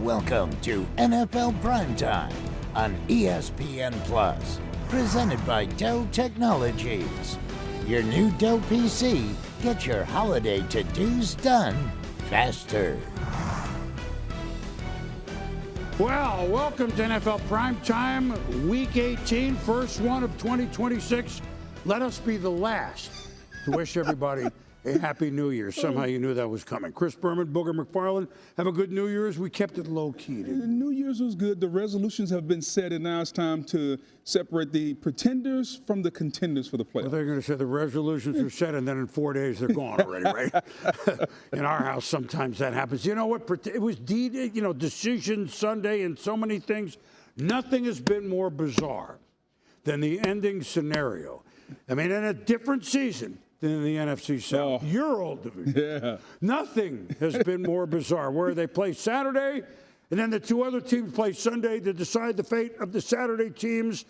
Welcome to NFL Primetime on ESPN Plus, presented by Dell Technologies. Your new Dell PC gets your holiday to-dos done faster. Well, welcome to NFL Primetime, Week 18, first one of 2026. Let us be the last to wish everybody a Happy New Year. Somehow you knew that was coming. Chris Berman, Booger McFarland, have a good New Year's. We kept it low-key. New Year's was good. The resolutions have been set, and now it's time to separate the pretenders from the contenders for the playoffs. Well, they're going to say the resolutions are set, and then in 4 days they're gone already, right? In our house, sometimes that happens. You know what? It was decision Sunday and so many things. Nothing has been more bizarre than the ending scenario. I mean, in a different season than in the NFC South. Your old division. Yeah. Nothing has been more bizarre, where they play Saturday, and then the two other teams play Sunday to decide the fate of the Saturday teams.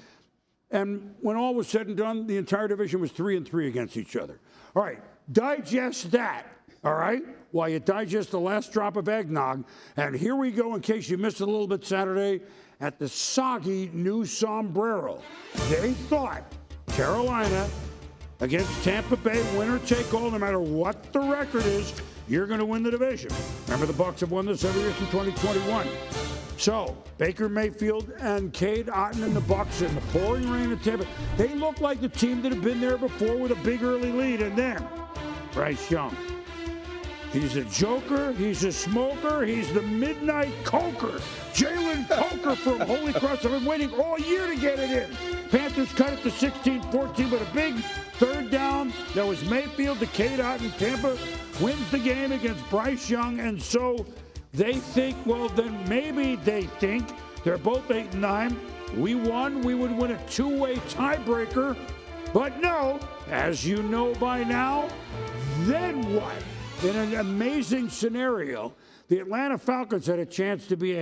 And when all was said and done, the entire division was 3-3 against each other. All right, digest that, all right, while you digest the last drop of eggnog. And here we go, in case you missed it a little bit Saturday, at the soggy new sombrero. They thought Carolina against Tampa Bay, winner take all, no matter what the record is, you're going to win the division. Remember, the Bucs have won this every year since 2021. So, Baker Mayfield and Cade Otton and the Bucs in the pouring rain of Tampa, they look like the team that have been there before with a big early lead. And then, Bryce Young. He's a joker, he's a smoker, he's the midnight coker. Jalen Coker from Holy Cross. I've been waiting all year to get it in. Panthers cut it to 16-14, but a big third down. That was Mayfield to Cade Otton. Tampa wins the game against Bryce Young, and so they think, well, then maybe they think they're both 8-9. We won. We would win a two-way tiebreaker. But no, as you know by now, then what? In an amazing scenario, the Atlanta Falcons had a chance to be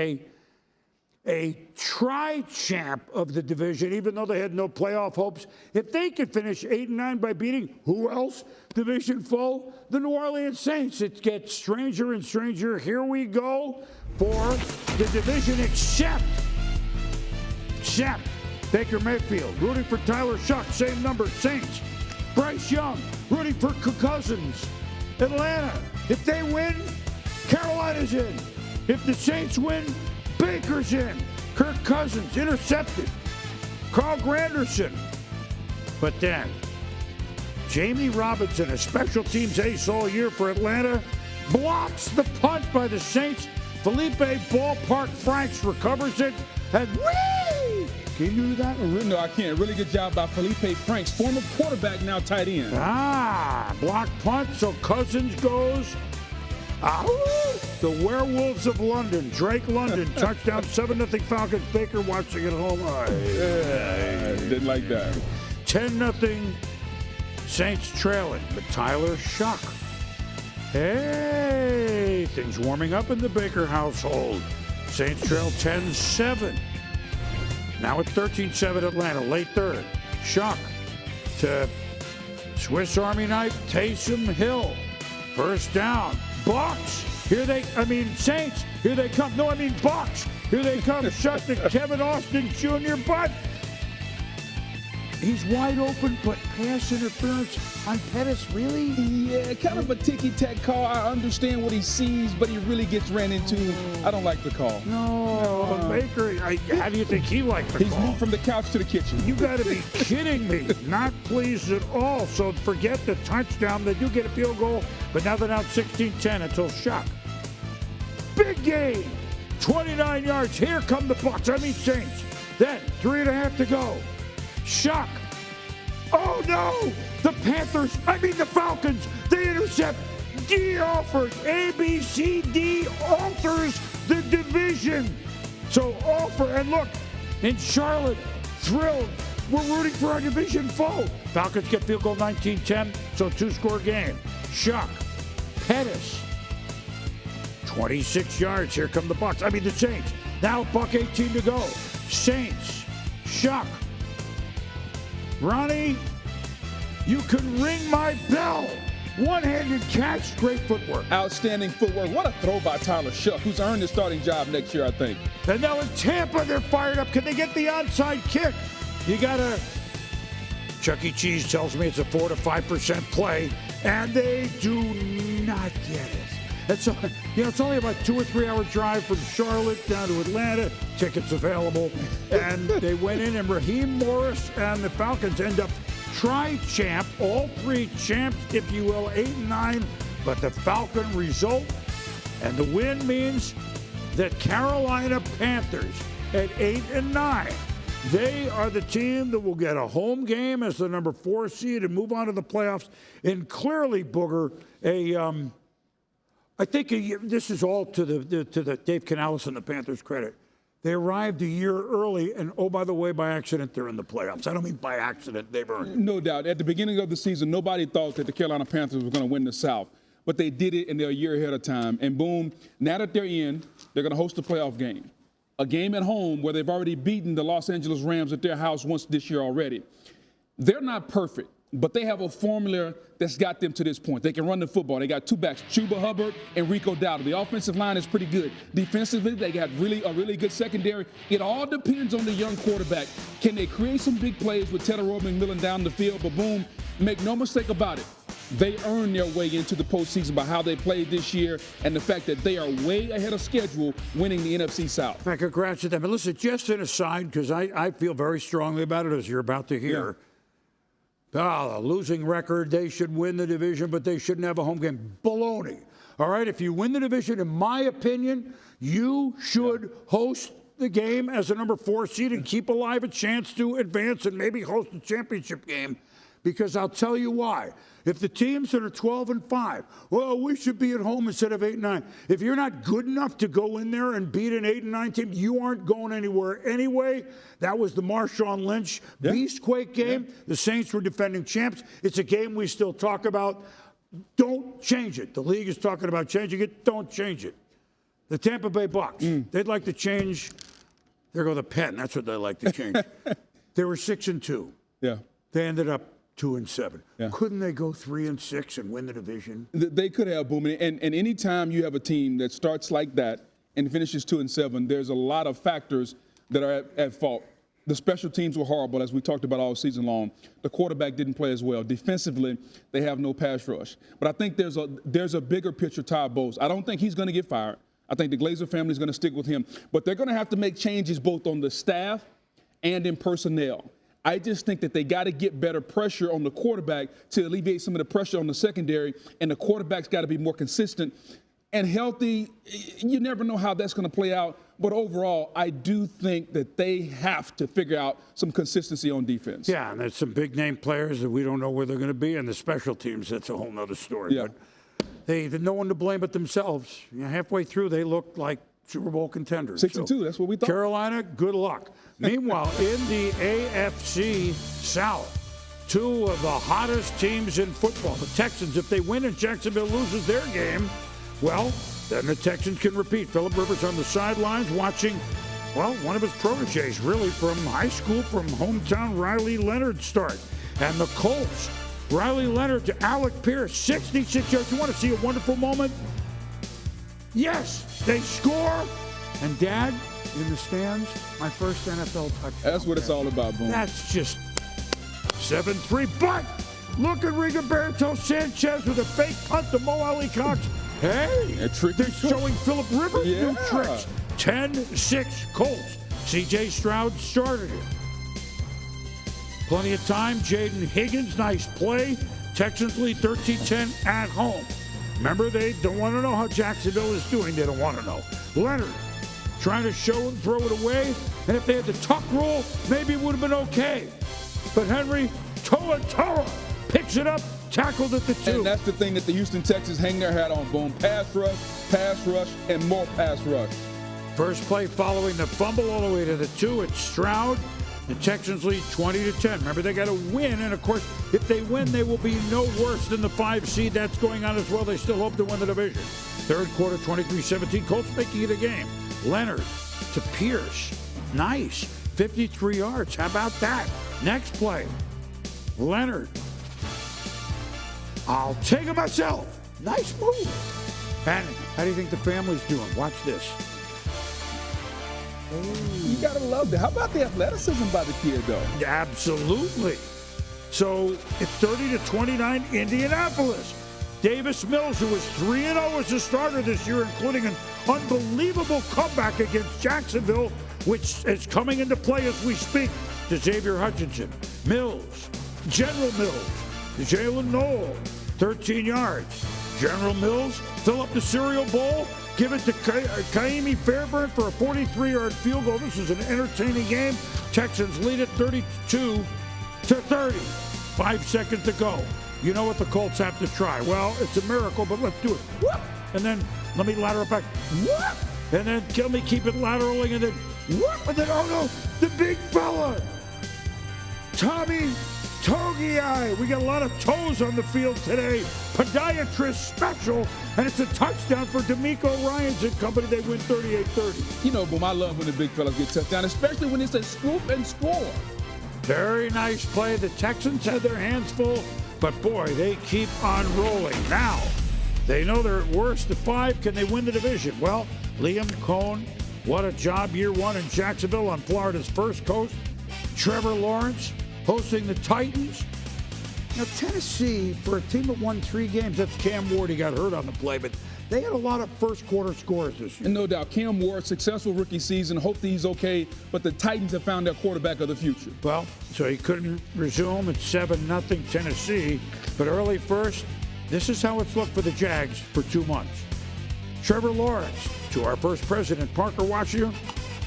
a tri-champ of the division, even though they had no playoff hopes. If they could finish 8-9 by beating who else? Division foe, the New Orleans Saints. It gets stranger and stranger. Here we go for the division, except Baker Mayfield, rooting for Tyler Shuck, same number, Saints. Bryce Young, rooting for Cousins. Atlanta, if they win, Carolina's in. If the Saints win, Baker's in. Kirk Cousins intercepted. Carl Granderson. But then, Jamie Robinson, a special teams ace all year for Atlanta, blocks the punt by the Saints. Felipe Ballpark Franks recovers it, and whee! Can you do that? No, I can't. Really good job by Felipe Franks, former quarterback, now tight end. Block punt, so Cousins goes. The Werewolves of London, Drake London, touchdown, 7-0 Falcons. Baker watching it at home. Didn't like that. 10-0 Saints trailing, but Tyler Shuck. Hey, things warming up in the Baker household. Saints trail 10-7. Now at 13-7 Atlanta, late third. Shuck to Swiss Army knife, Taysom Hill. First down. Saints, here they come. Bucs, here they come. Shut to Kevin Austin Jr., but he's wide open, but pass interference on Pettis, really? Yeah, kind of a ticky-tack call. I understand what he sees, but he really gets ran into. I don't like the call. No, Baker, how do you think he liked the call? He's moved from the couch to the kitchen. You got to be kidding me. Not pleased at all. So forget the touchdown. They do get a field goal, but now they're down 16-10 until Shuck. Big game. 29 yards. Here come the Bucs. Saints. Then 3.5 to go. Shuck. Oh, no. The Falcons. They intercept. D offers. ABCD alters the division. So offer, and look, in Charlotte, thrilled. We're rooting for our division foe. Falcons get field goal 19-10, so two-score game. Shuck. Pettis. 26 yards. Here come the Bucs. The Saints. Now $1:18 to go. Saints. Shuck. Ronnie, you can ring my bell. One-handed catch, great footwork. Outstanding footwork. What a throw by Tyler Shuck, who's earned his starting job next year, I think. And now in Tampa, they're fired up. Can they get the onside kick? You got to. Chuck E. Cheese tells me it's a 4 to 5% play, and they do not get it. It's only about 2 or 3 hour drive from Charlotte down to Atlanta. Tickets available, and they went in, and Raheem Morris and the Falcons end up tri-champ, all three champs, if you will, 8-9. But the Falcon result and the win means that Carolina Panthers at 8-9. They are the team that will get a home game as the number 4 seed and move on to the playoffs. And clearly, Booger, I think this is all to the Dave Canales and the Panthers' credit. They arrived a year early, and oh, by the way, by accident, they're in the playoffs. I don't mean by accident, they've earned it. No doubt. At the beginning of the season, nobody thought that the Carolina Panthers were going to win the South. But they did it, and they're a year ahead of time. And boom, now that they're in, they're going to host a playoff game. A game at home where they've already beaten the Los Angeles Rams at their house once this year already. They're not perfect, but they have a formula that's got them to this point. They can run the football. They got 2 backs, Chuba Hubbard and Rico Dowdle. The offensive line is pretty good. Defensively, they got a really good secondary. It all depends on the young quarterback. Can they create some big plays with Tedorow McMillan down the field? But boom, make no mistake about it. They earned their way into the postseason by how they played this year and the fact that they are way ahead of schedule winning the NFC South. Congrats to them. And listen, just an aside, because I feel very strongly about it, as you're about to hear. A losing record, they should win the division, but they shouldn't have a home game. Baloney. All right, if you win the division, in my opinion, you should host the game as a number 4 seed and keep alive a chance to advance and maybe host a championship game. Because I'll tell you why. If the teams that are 12-5, well, we should be at home instead of 8-9. If you're not good enough to go in there and beat an 8-9 team, you aren't going anywhere anyway. That was the Marshawn Lynch Beastquake game. The Saints were defending champs. It's a game we still talk about. Don't change it. The league is talking about changing it. Don't change it. The Tampa Bay Bucks, they'd like to change. There go the pen. That's what they like to change. They were 6-2. Yeah. They ended up 2-7. Yeah. Couldn't they go 3-6 and win the division? They could have, Boom. And any time you have a team that starts like that and finishes 2-7, there's a lot of factors that are at fault. The special teams were horrible, as we talked about all season long. The quarterback didn't play as well. Defensively, they have no pass rush. But I think there's a bigger picture, Todd Bowles. I don't think he's going to get fired. I think the Glazer family is going to stick with him. But they're going to have to make changes both on the staff and in personnel. I just think that they got to get better pressure on the quarterback to alleviate some of the pressure on the secondary, and the quarterback's got to be more consistent and healthy. You never know how that's going to play out, but overall, I do think that they have to figure out some consistency on defense. Yeah, and there's some big-name players that we don't know where they're going to be, and the special teams, that's a whole nother story. Yeah. But they no one to blame but themselves. Halfway through, they looked like Super Bowl contenders. 6-2, that's what we thought. Carolina, good luck. Meanwhile, in the AFC South, 2 of the hottest teams in football, the Texans, if they win and Jacksonville loses their game, well, then the Texans can repeat. Phillip Rivers on the sidelines watching, well, one of his proteges, really, from high school, from hometown Riley Leonard start. And the Colts, Riley Leonard to Alec Pierce, 66 yards. You want to see a wonderful moment? Yes, they score. And, Dad, in the stands, my first NFL touchdown. That's what it's all about, Boom. That's just 7-3. But look at Rigoberto Sanchez with a fake punt to Mo Alley Cox. Hey, they're showing Phillip Rivers new tricks. 10-6 Colts. C.J. Stroud started it. Plenty of time. Jaden Higgins, nice play. Texans lead 13-10 at home. Remember, they don't want to know how Jacksonville is doing. They don't want to know. Leonard trying to show and throw it away. And if they had the tuck rule, maybe it would have been okay. But Henry Toa picks it up, tackled at the 2. And that's the thing that the Houston Texans hang their hat on, Boom. Pass rush, and more pass rush. First play following the fumble all the way to the 2. It's Stroud. The Texans lead 20-10. Remember, they got to win. And, of course, if they win, they will be no worse than the 5 seed. That's going on as well. They still hope to win the division. Third quarter, 23-17. Colts making it a game. Leonard to Pierce. Nice. 53 yards. How about that? Next play. Leonard I'll take it myself. Nice move. And how do you think the family's doing? Watch this. You got to love that. How about the athleticism by the kid, though? Absolutely. So it's 30-29 Indianapolis. Davis Mills, who was 3-0 as a starter this year, including an unbelievable comeback against Jacksonville, which is coming into play as we speak, to Xavier Hutchinson. Mills, General Mills, Jalen Noel, 13 yards. General Mills, fill up the cereal bowl, give it to Kaimi Fairburn for a 43-yard field goal. This is an entertaining game. Texans lead it 32-30. 5 seconds to go. You know what the Colts have to try. Well, it's a miracle, but let's do it. Whoop! And then let me ladder it back. Whoop! And then let me keep it lateraling, and then whoop! And then, oh no, the big fella, Tommy Togiai. We got a lot of toes on the field today. Podiatrist special, and it's a touchdown for D'Amico Ryans and company. They win 38-30. You know, Boom, I love when the big fellas get touchdown, especially when it's a scoop and score. Very nice play. The Texans had their hands full, but boy, they keep on rolling. Now, they know they're at worst at 5. Can they win the division? Well, Liam Cohn, what a job year 1 in Jacksonville on Florida's first coast. Trevor Lawrence hosting the Titans. Now, Tennessee, for a team that won 3 games, that's Cam Ward. He got hurt on the play, but they had a lot of first-quarter scores this year. And no doubt, Cam Ward, successful rookie season. Hope that he's okay, but the Titans have found their quarterback of the future. Well, so he couldn't resume. It's 7-0 Tennessee. But early first, this is how it's looked for the Jags for 2 months. Trevor Lawrence to our first president, Parker Washington.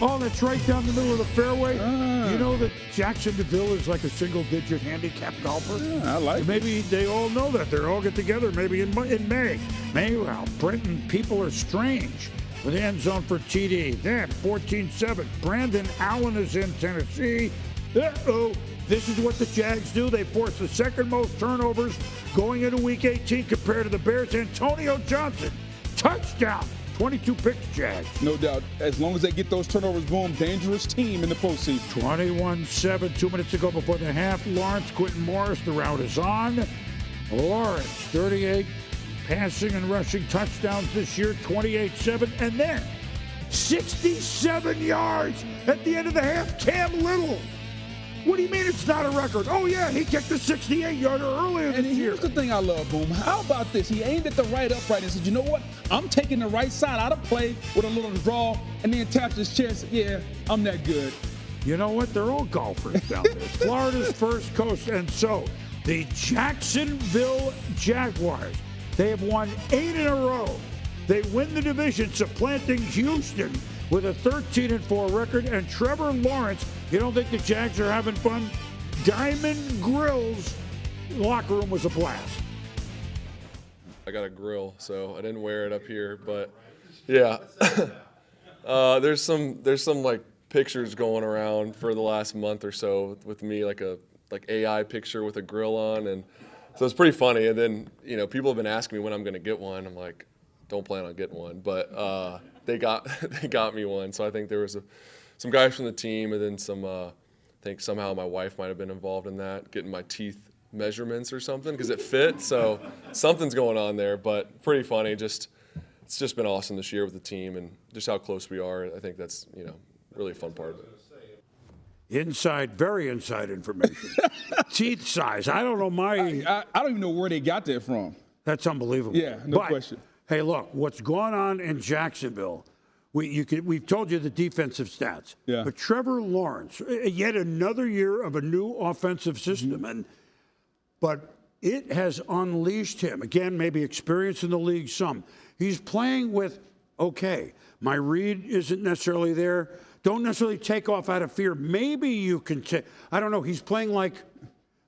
Oh, that's right down the middle of the fairway. You know that Jacksonville is like a single-digit handicap golfer? Yeah, I like Maybe they all know that. They all get together maybe in May. Well, Brenton, people are strange with the end zone for TD. Then 14-7. Brandon Allen is in Tennessee. Uh-oh. This is what the Jags do. They force the second most turnovers going into Week 18 compared to the Bears. Antonio Johnson, touchdown. 22 picks, Jags. No doubt. As long as they get those turnovers, Boom, dangerous team in the postseason. 21-7, 2 minutes to go before the half. Lawrence, Quentin Morris, the route is on. Lawrence, 38 passing and rushing touchdowns this year, 28-7. And then 67 yards at the end of the half, Cam Little. What do you mean it's not a record? Oh, yeah, he kicked a 68-yarder earlier this year. Here's the thing I love, Boom. How about this? He aimed at the right upright and said, you know what? I'm taking the right side out of play with a little draw, and then taps his chest. Yeah, I'm that good. You know what? They're all golfers down there. It's Florida's first coast. And so the Jacksonville Jaguars, they have won 8 in a row. They win the division, supplanting Houston with a 13-4 record. And Trevor Lawrence, you don't think the Jags are having fun? Diamond Grill's locker room was a blast. I got a grill, so I didn't wear it up here, but yeah. There's some like pictures going around for the last month or so with me, like AI picture with a grill on, and so it's pretty funny. And then people have been asking me when I'm going to get one. I'm like, don't plan on getting one, but they got me one. So I think there was some guys from the team, and then some. I think somehow my wife might have been involved in that, getting my teeth measurements or something because it fit. So something's going on there, but pretty funny. It's just been awesome this year with the team and just how close we are. I think that's really a fun part of it. Very inside information. Teeth size. I don't know I don't even know where they got that from. That's unbelievable. Yeah, no question. Hey, look, what's going on in Jacksonville? We've told you the defensive stats. Yeah. But Trevor Lawrence, yet another year of a new offensive system, but it has unleashed him. Again, maybe experience in the league some. He's playing with, okay, my read isn't necessarily there. Don't necessarily take off out of fear. Maybe you can take, I don't know, he's playing like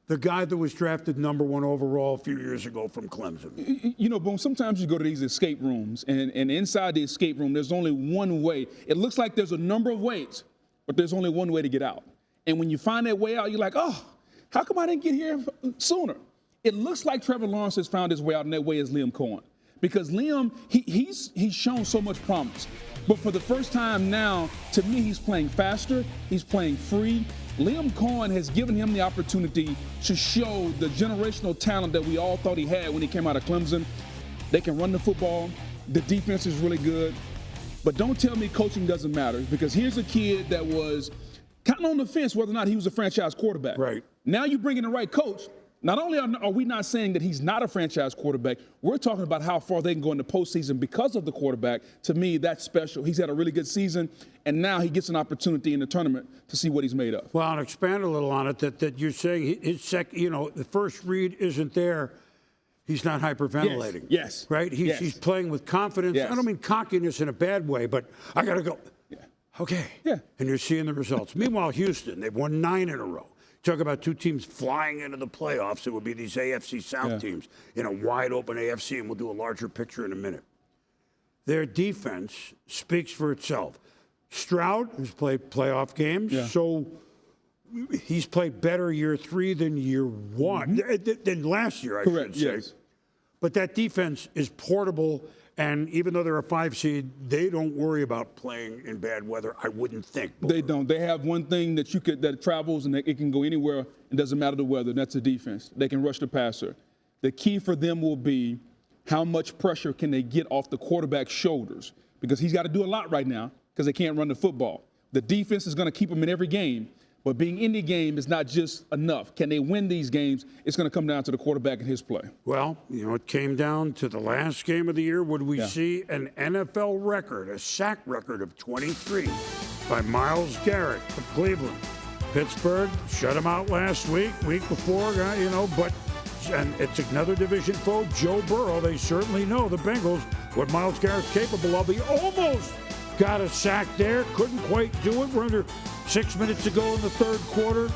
the guy that was drafted number 1 overall a few years ago from Clemson. Boom, sometimes you go to these escape rooms, and inside the escape room, there's only one way. It looks like there's a number of ways, but there's only one way to get out. And when you find that way out, you're like, oh, how come I didn't get here sooner? It looks like Trevor Lawrence has found his way out, and that way is Liam Cohen. Because Liam, he's shown so much promise. But for the first time now, to me, he's playing faster. He's playing free. Liam Cohen has given him the opportunity to show the generational talent that we all thought he had when he came out of Clemson. They can run the football. The defense is really good. But don't tell me coaching doesn't matter, because here's a kid that was kind of on the fence whether or not he was a franchise quarterback. Right. Now you bring in the right coach. Not only are we not saying that he's not a franchise quarterback, we're talking about how far they can go in the postseason because of the quarterback. To me, that's special. He's had a really good season, and now he gets an opportunity in the tournament to see what he's made of. Well, and expand a little on it, that you're saying the first read isn't there. He's not hyperventilating. Yes. Right? He's playing with confidence. Yes. I don't mean cockiness in a bad way, but I got to go. Yeah. Okay. Yeah. And you're seeing the results. Meanwhile, Houston, they've won 9 in a row. Talk about two teams flying into the playoffs. It would be these AFC South teams in a wide open AFC, and we'll do a larger picture in a minute. Their defense speaks for itself. Stroud has played playoff games, so he's played better year 3 than year 1, than last year, I should say. Yes. But that defense is portable, and even though they're a 5 seed, they don't worry about playing in bad weather, I wouldn't think. They don't. They have one thing that travels and it can go anywhere. It doesn't matter the weather, and that's the defense. They can rush the passer. The key for them will be how much pressure can they get off the quarterback's shoulders, because he's got to do a lot right now because they can't run the football. The defense is going to keep him in every game, but being in the game is not just enough. Can they win these games? It's going to come down to the quarterback and his play. Well, it came down to the last game of the year. Would we see an NFL record, a sack record of 23 by Myles Garrett of Cleveland? Pittsburgh shut him out last week before, but and it's another division foe, Joe Burrow. They certainly know, the Bengals, what Myles Garrett's capable of. He almost got a sack there, couldn't quite do it. We're under 6 minutes to go in the third quarter.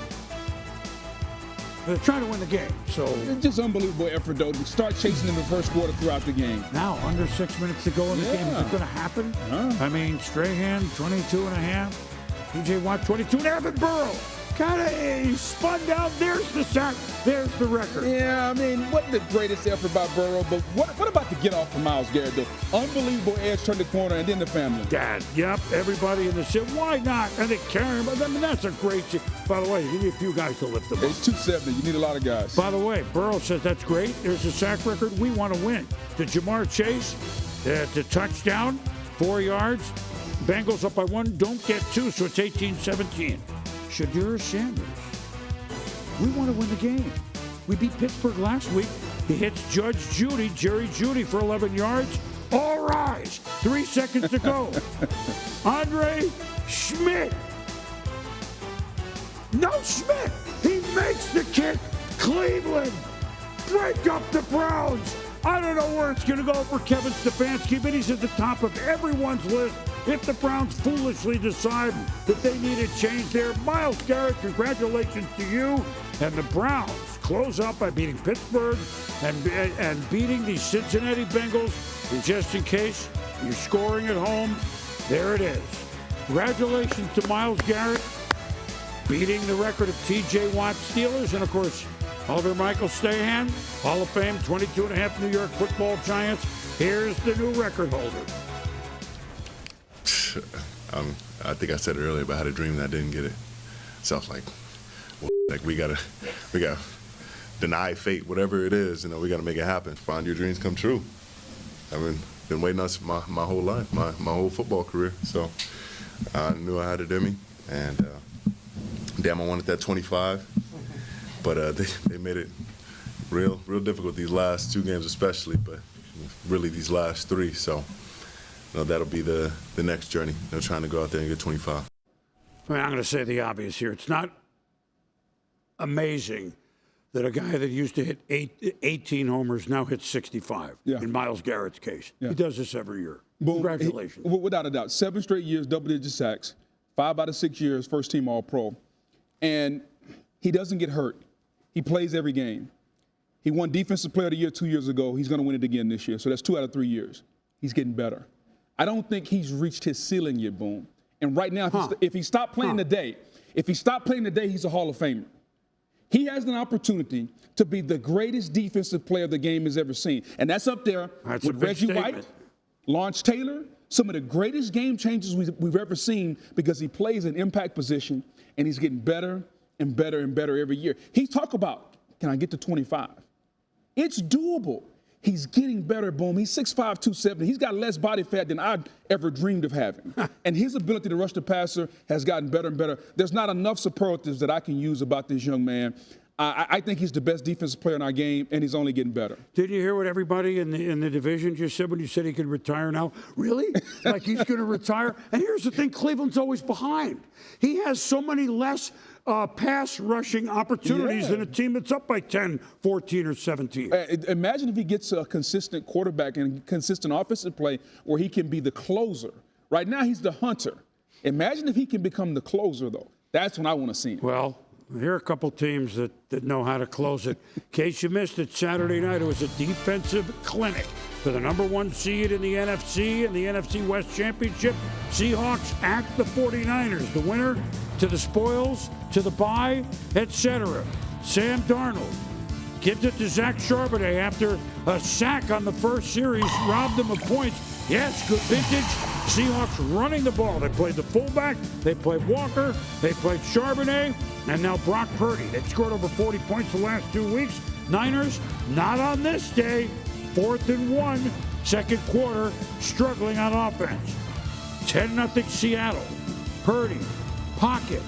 They're trying to win the game, so. It's just unbelievable effort, though, to start chasing in the first quarter throughout the game. Now, under 6 minutes to go in the game. Is it going to happen? I mean, Strahan, 22 and a half. T.J. Watt, 22 and a half, and Burrow. He spun down. There's the sack. There's the record. Yeah, I mean, wasn't the greatest effort by Burrow, but what about the get off from Myles Garrett, though? Unbelievable edge, turn the corner, and then the family. Dad, yep, everybody in the city. Why not? And they carry him. I mean, that's a great. By the way, you need a few guys to lift them up. It's 270. You need a lot of guys. By the way, Burrow says that's great. There's a sack record. We want to win. To Jamar Chase, the touchdown, 4 yards. Bengals up by 1, don't get 2, so it's 18-17. Shadur Sanders. We want to win the game. We beat Pittsburgh last week. He hits Jerry Jeudy for 11 yards. All rise. 3 seconds to go. Andre Schmidt. No, Schmidt. He makes the kick. Cleveland. Break up the Browns. I don't know where it's going to go for Kevin Stefanski, but he's at the top of everyone's list. If the Browns foolishly decide that they need a change there, Myles Garrett, congratulations to you. And the Browns close up by beating Pittsburgh and beating the Cincinnati Bengals. And just in case you're scoring at home, there it is. Congratulations to Myles Garrett, beating the record of T.J. Watt Steelers. And, of course, Oliver Michael Strahan, Hall of Fame, 22.5 New York Football Giants. Here's the new record holder. I think I said it earlier about how to dream and I didn't get it. So I was like, we gotta deny fate, whatever it is. We gotta make it happen. Find your dreams come true. I mean, been waiting on this my whole life, my whole football career. So I knew I had it in me, and damn, I wanted that 25. But they made it real difficult these last 2 games, especially. But really these last 3. So. That'll be the next journey. Trying to go out there and get 25. I mean, I'm going to say the obvious here. It's not amazing that a guy that used to hit 18 homers now hits 65. In Myles Garrett's case. He does this every year. Boom. Congratulations. Without a doubt. 7 straight years, double-digit sacks. 5 out of 6 years, first-team All-Pro. And he doesn't get hurt. He plays every game. He won Defensive Player of the Year 2 years ago. He's going to win it again this year. So that's 2 out of 3 years. He's getting better. I don't think he's reached his ceiling yet, Boom. And right now, if he stopped playing today, he's a Hall of Famer. He has an opportunity to be the greatest defensive player the game has ever seen. And that's up there with Reggie White, Lawrence Taylor, some of the greatest game changers we've ever seen, because he plays an impact position and he's getting better and better every year. He talk about, can I get to 25? It's doable. He's getting better, Boom. He's 6'5", 270. He's got less body fat than I'd ever dreamed of having. And his ability to rush the passer has gotten better and better. There's not enough superlatives that I can use about this young man. I think he's the best defensive player in our game, and he's only getting better. Did you hear what everybody in the division just said when you said he could retire now? Really? Like he's going to retire? And here's the thing, Cleveland's always behind. He has so many less pass rushing opportunities than a team that's up by 10, 14, or 17. Imagine if he gets a consistent quarterback and consistent offensive play where he can be the closer. Right now, he's the hunter. Imagine if he can become the closer, though. That's when I want to see him. Well, here are a couple teams that know how to close it. In case you missed it, Saturday night it was a defensive clinic for the #1 seed in the NFC and the NFC West Championship. Seahawks at the 49ers. The winner to the spoils, to the bye, etc. Sam Darnold gives it to Zach Charbonnet after a sack on the first series, robbed him of points. Yes, good vintage. Seahawks running the ball. They played the fullback, they played Walker, they played Charbonnet, and now Brock Purdy. They've scored over 40 points the last 2 weeks. Niners, not on this day. 4th and 1, second quarter, struggling on offense. 10-0 Seattle. Purdy, pocket.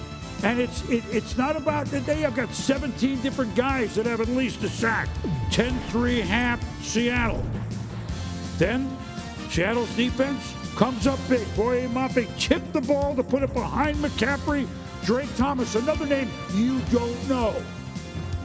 And it's not about that they have got 17 different guys that have at least a sack. 10-3 half Seattle. Then Seattle's defense comes up big. Boye Mafe tipped the ball to put it behind McCaffrey. Drake Thomas, another name you don't know.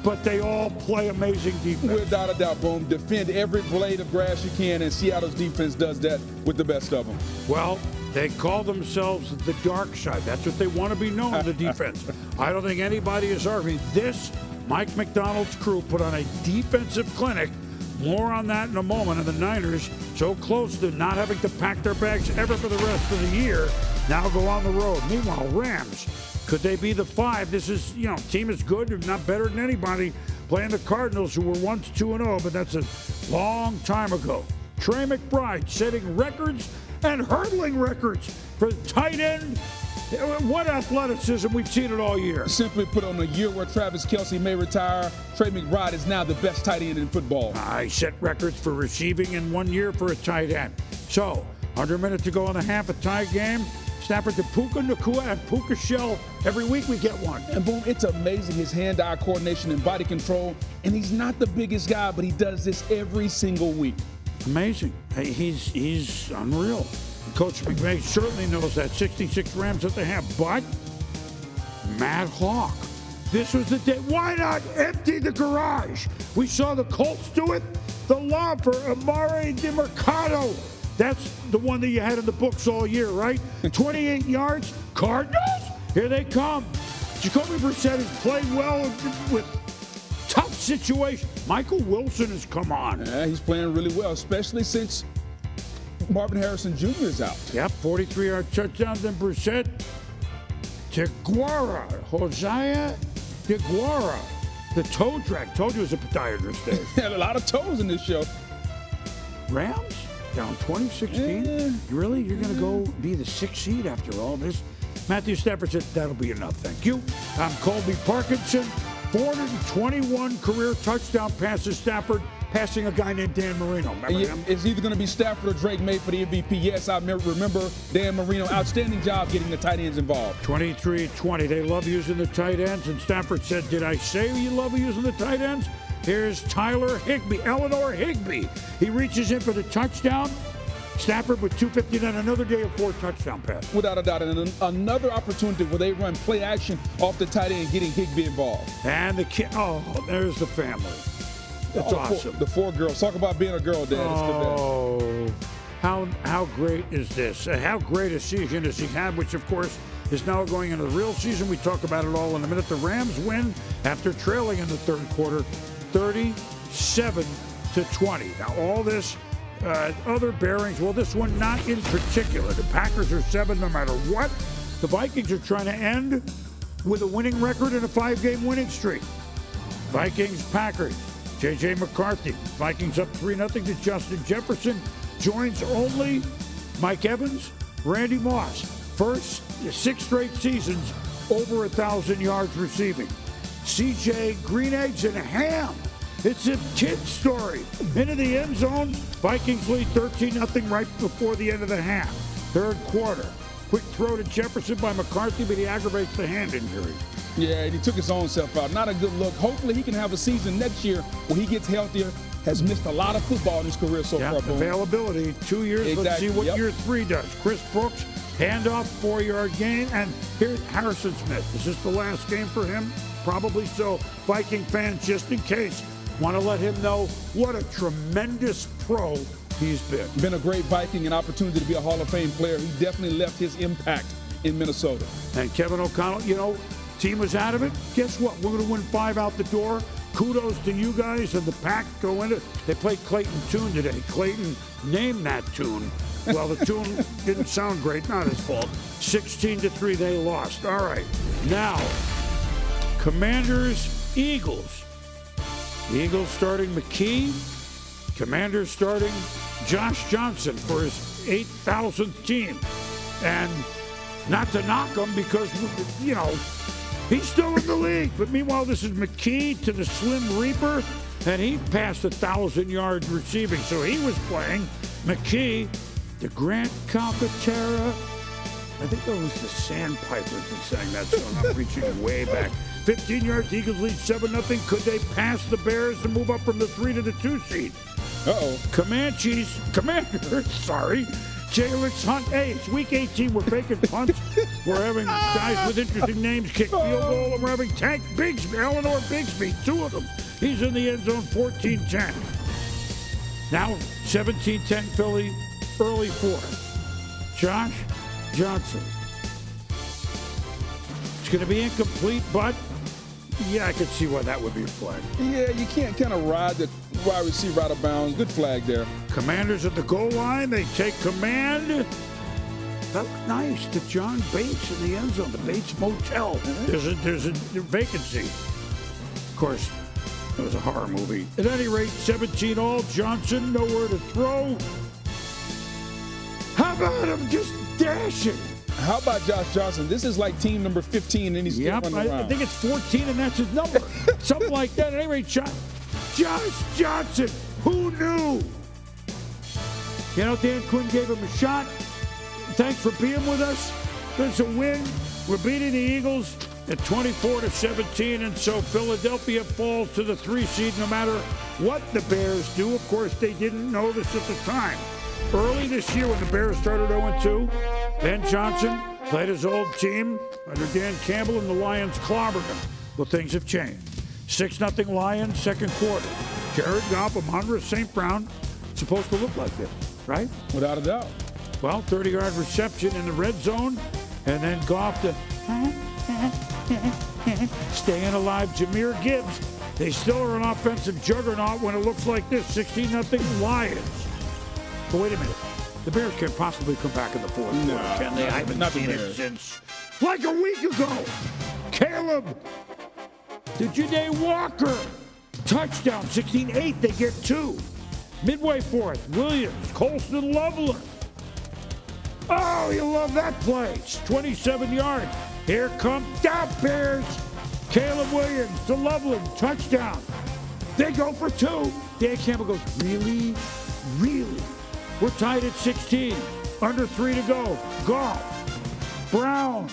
But they all play amazing defense. Without a doubt, Boom. Defend every blade of grass you can, and Seattle's defense does that with the best of them. Well, they call themselves the dark side. That's what they want to be known, the defense. I don't think anybody is arguing. This, Mike McDonald's crew put on a defensive clinic. More on that in a moment. And the Niners, so close to not having to pack their bags ever for the rest of the year, now go on the road. Meanwhile, Rams, could they be the 5? This is, team is good, if not better than anybody, playing the Cardinals, who were once 2-0, but that's a long time ago. Trey McBride setting records and hurdling records for tight end. What athleticism. We've seen it all year. Simply put, on a year where Travis Kelce may retire, Trey McBride is now the best tight end in football. I set records for receiving in 1 year for a tight end. So, under a minute to go in the half, a tie game. Stafford to Puka Nacua and Puka Shell. Every week we get one. And Boom, it's amazing, his hand-eye coordination and body control. And he's not the biggest guy, but he does this every single week. Amazing. He's unreal. Coach McVay certainly knows that. 66 Rams at the half. But Matt Hawk, this was the day. Why not empty the garage? We saw the Colts do it. The lob for Amare DiMercado. That's the one that you had in the books all year, right? 28 yards. Cardinals, here they come. Jacoby Brissett has played well with tough situations. Michael Wilson has come on. Yeah, he's playing really well, especially since Marvin Harrison Jr. is out. Yep, 43-yard touchdown. Then Brissett to Guara. Hosea DeGuara. The toe drag. Told you it was a podiatrist day. Had a lot of toes in this show. Rams down 2016. Really? You're going to go be the 6th seed after all this? Matthew Stafford said, that'll be enough, thank you. I'm Colby Parkinson. 421 career touchdown passes. Stafford passing a guy named Dan Marino. Remember him? It's either going to be Stafford or Drake May for the MVP. Yes, I remember Dan Marino. Outstanding job getting the tight ends involved. 23-20. They love using the tight ends. And Stafford said, did I say you love using the tight ends? Here's Tyler Higbee, Eleanor Higbee. He reaches in for the touchdown. Stafford with 259, another day of 4 touchdown passes. Without a doubt, and another opportunity where they run play action off the tight end, getting Higbee involved. And the kid, there's the family. That's awesome. The 4 girls. Talk about being a girl, Dad. Oh, how great is this? How great a season has he had, which, of course, is now going into the real season. We talk about it all in a minute. The Rams win after trailing in the third quarter, 37-20. Now, all this other bearings, well, this one not in particular. The Packers are 7 no matter what. The Vikings are trying to end with a winning record and a 5-game winning streak. Vikings, Packers, J.J. McCarthy. Vikings up 3-0 to Justin Jefferson. Joins only Mike Evans, Randy Moss. First 6 straight seasons over 1,000 yards receiving. CJ, green eggs, and ham. It's a kid's story. Into the end zone. Vikings lead 13-0 right before the end of the half. Third quarter. Quick throw to Jefferson by McCarthy, but he aggravates the hand injury. Yeah, and he took his own self out. Not a good look. Hopefully he can have a season next year where he gets healthier. Has missed a lot of football in his career so far. Availability, 2 years. Exactly. Let's see what year 3 does. Chris Brooks, handoff, 4-yard gain. And here's Harrison Smith. Is this the last game for him? Probably so. Viking fans, just in case, want to let him know what a tremendous pro he's been. Been a great Viking, an opportunity to be a Hall of Fame player. He definitely left his impact in Minnesota. And Kevin O'Connell, team was out of it. Guess what? We're going to win 5 out the door. Kudos to you guys and the Pack go into it. They played Clayton Tune today. Clayton named that tune. Well, the tune didn't sound great. Not his fault. 16-3, they lost. All right. Now, Commanders, Eagles. Eagles starting McKee. Commanders starting Josh Johnson for his 8,000th team. And not to knock him because, he's still in the league. But meanwhile, this is McKee to the Slim Reaper, and he passed 1,000 yards receiving. So he was playing McKee to Grant Calcaterra. I think that was the Sandpipers that sang that song. I'm reaching way back. 15 yards, Eagles lead 7-0. Could they pass the Bears to move up from the 3 to the 2 seed? Commanders, Jalix Hunt. Hey, it's week 18. We're faking punts. We're having guys with interesting names kick field goal. And we're having Tank Bigsby, Eleanor Bigsby, 2 of them. He's in the end zone, 14-10. Now, 17-10 Philly, early 4th. Josh Johnson. It's going to be incomplete, but yeah, I could see why that would be a flag. Yeah, you can't kind of ride the wide receiver out of bounds. Good flag there. Commanders at the goal line. They take command. That looked nice to John Bates in the end zone, the Bates Motel. There's a vacancy. Of course, it was a horror movie. At any rate, 17 all. Johnson, nowhere to throw. How about him just dashing? How about Josh Johnson? This is like team number 15, and he's still running around. I think it's 14, and that's his number. Something like that. At any rate, Josh Johnson, who knew? Dan Quinn gave him a shot. Thanks for being with us. It's a win. We're beating the Eagles at 24-17, and so Philadelphia falls to the 3 seed no matter what the Bears do. Of course, they didn't know this at the time. Early this year when the Bears started 0-2, Ben Johnson played his old team under Dan Campbell, and the Lions clobbered him. Well, things have changed. 6-0 Lions, second quarter. Jared Goff, Amon-Ra St. Brown, supposed to look like this, right? Without a doubt. Well, 30-yard reception in the red zone, and then Goff to staying alive. Jahmyr Gibbs. They still are an offensive juggernaut when it looks like this. 16-0 Lions. But wait a minute. The Bears can't possibly come back in the fourth quarter, can they? I haven't seen it since like a week ago. Caleb to Janae Walker. Touchdown, 16-8. They get 2. Midway fourth, Williams, Colston Loveland. Oh, you love that play. It's 27 yards. Here come the Bears. Caleb Williams to Loveland. Touchdown. They go for 2. Dan Campbell goes, really? We're tied at 16. Under 3 to go. Goff. Brown.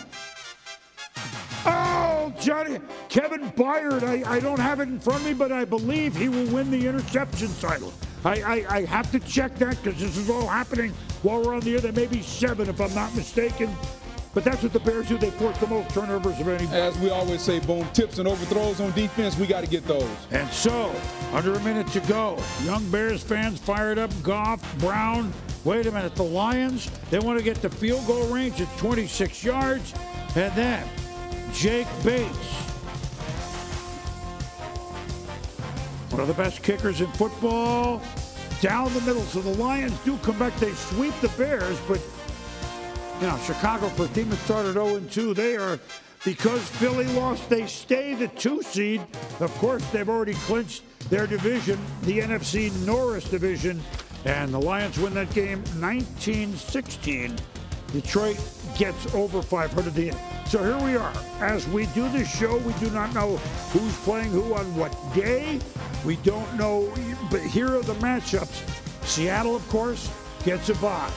Oh, Johnny. Kevin Byard. I don't have it in front of me, but I believe he will win the interception title. I have to check that because this is all happening while we're on the air. There may be 7 if I'm not mistaken. But that's what the Bears do. They force the most turnovers of anybody. As we always say, Boone, tips and overthrows on defense, we got to get those. And so, under a minute to go, young Bears fans fired up. Goff, Brown. Wait a minute, the Lions, they want to get the field goal range at 26 yards. And then, Jake Bates, one of the best kickers in football, down the middle. So the Lions do come back. They sweep the Bears, but Chicago, for a team that started 0-2, they are, because Philly lost, they stay the 2 seed. Of course, they've already clinched their division, the NFC Norris division, and the Lions win that game 19-16. Detroit gets over 500. So here we are. As we do this show, we do not know who's playing who on what day. We don't know, but here are the matchups. Seattle, of course, gets a bye.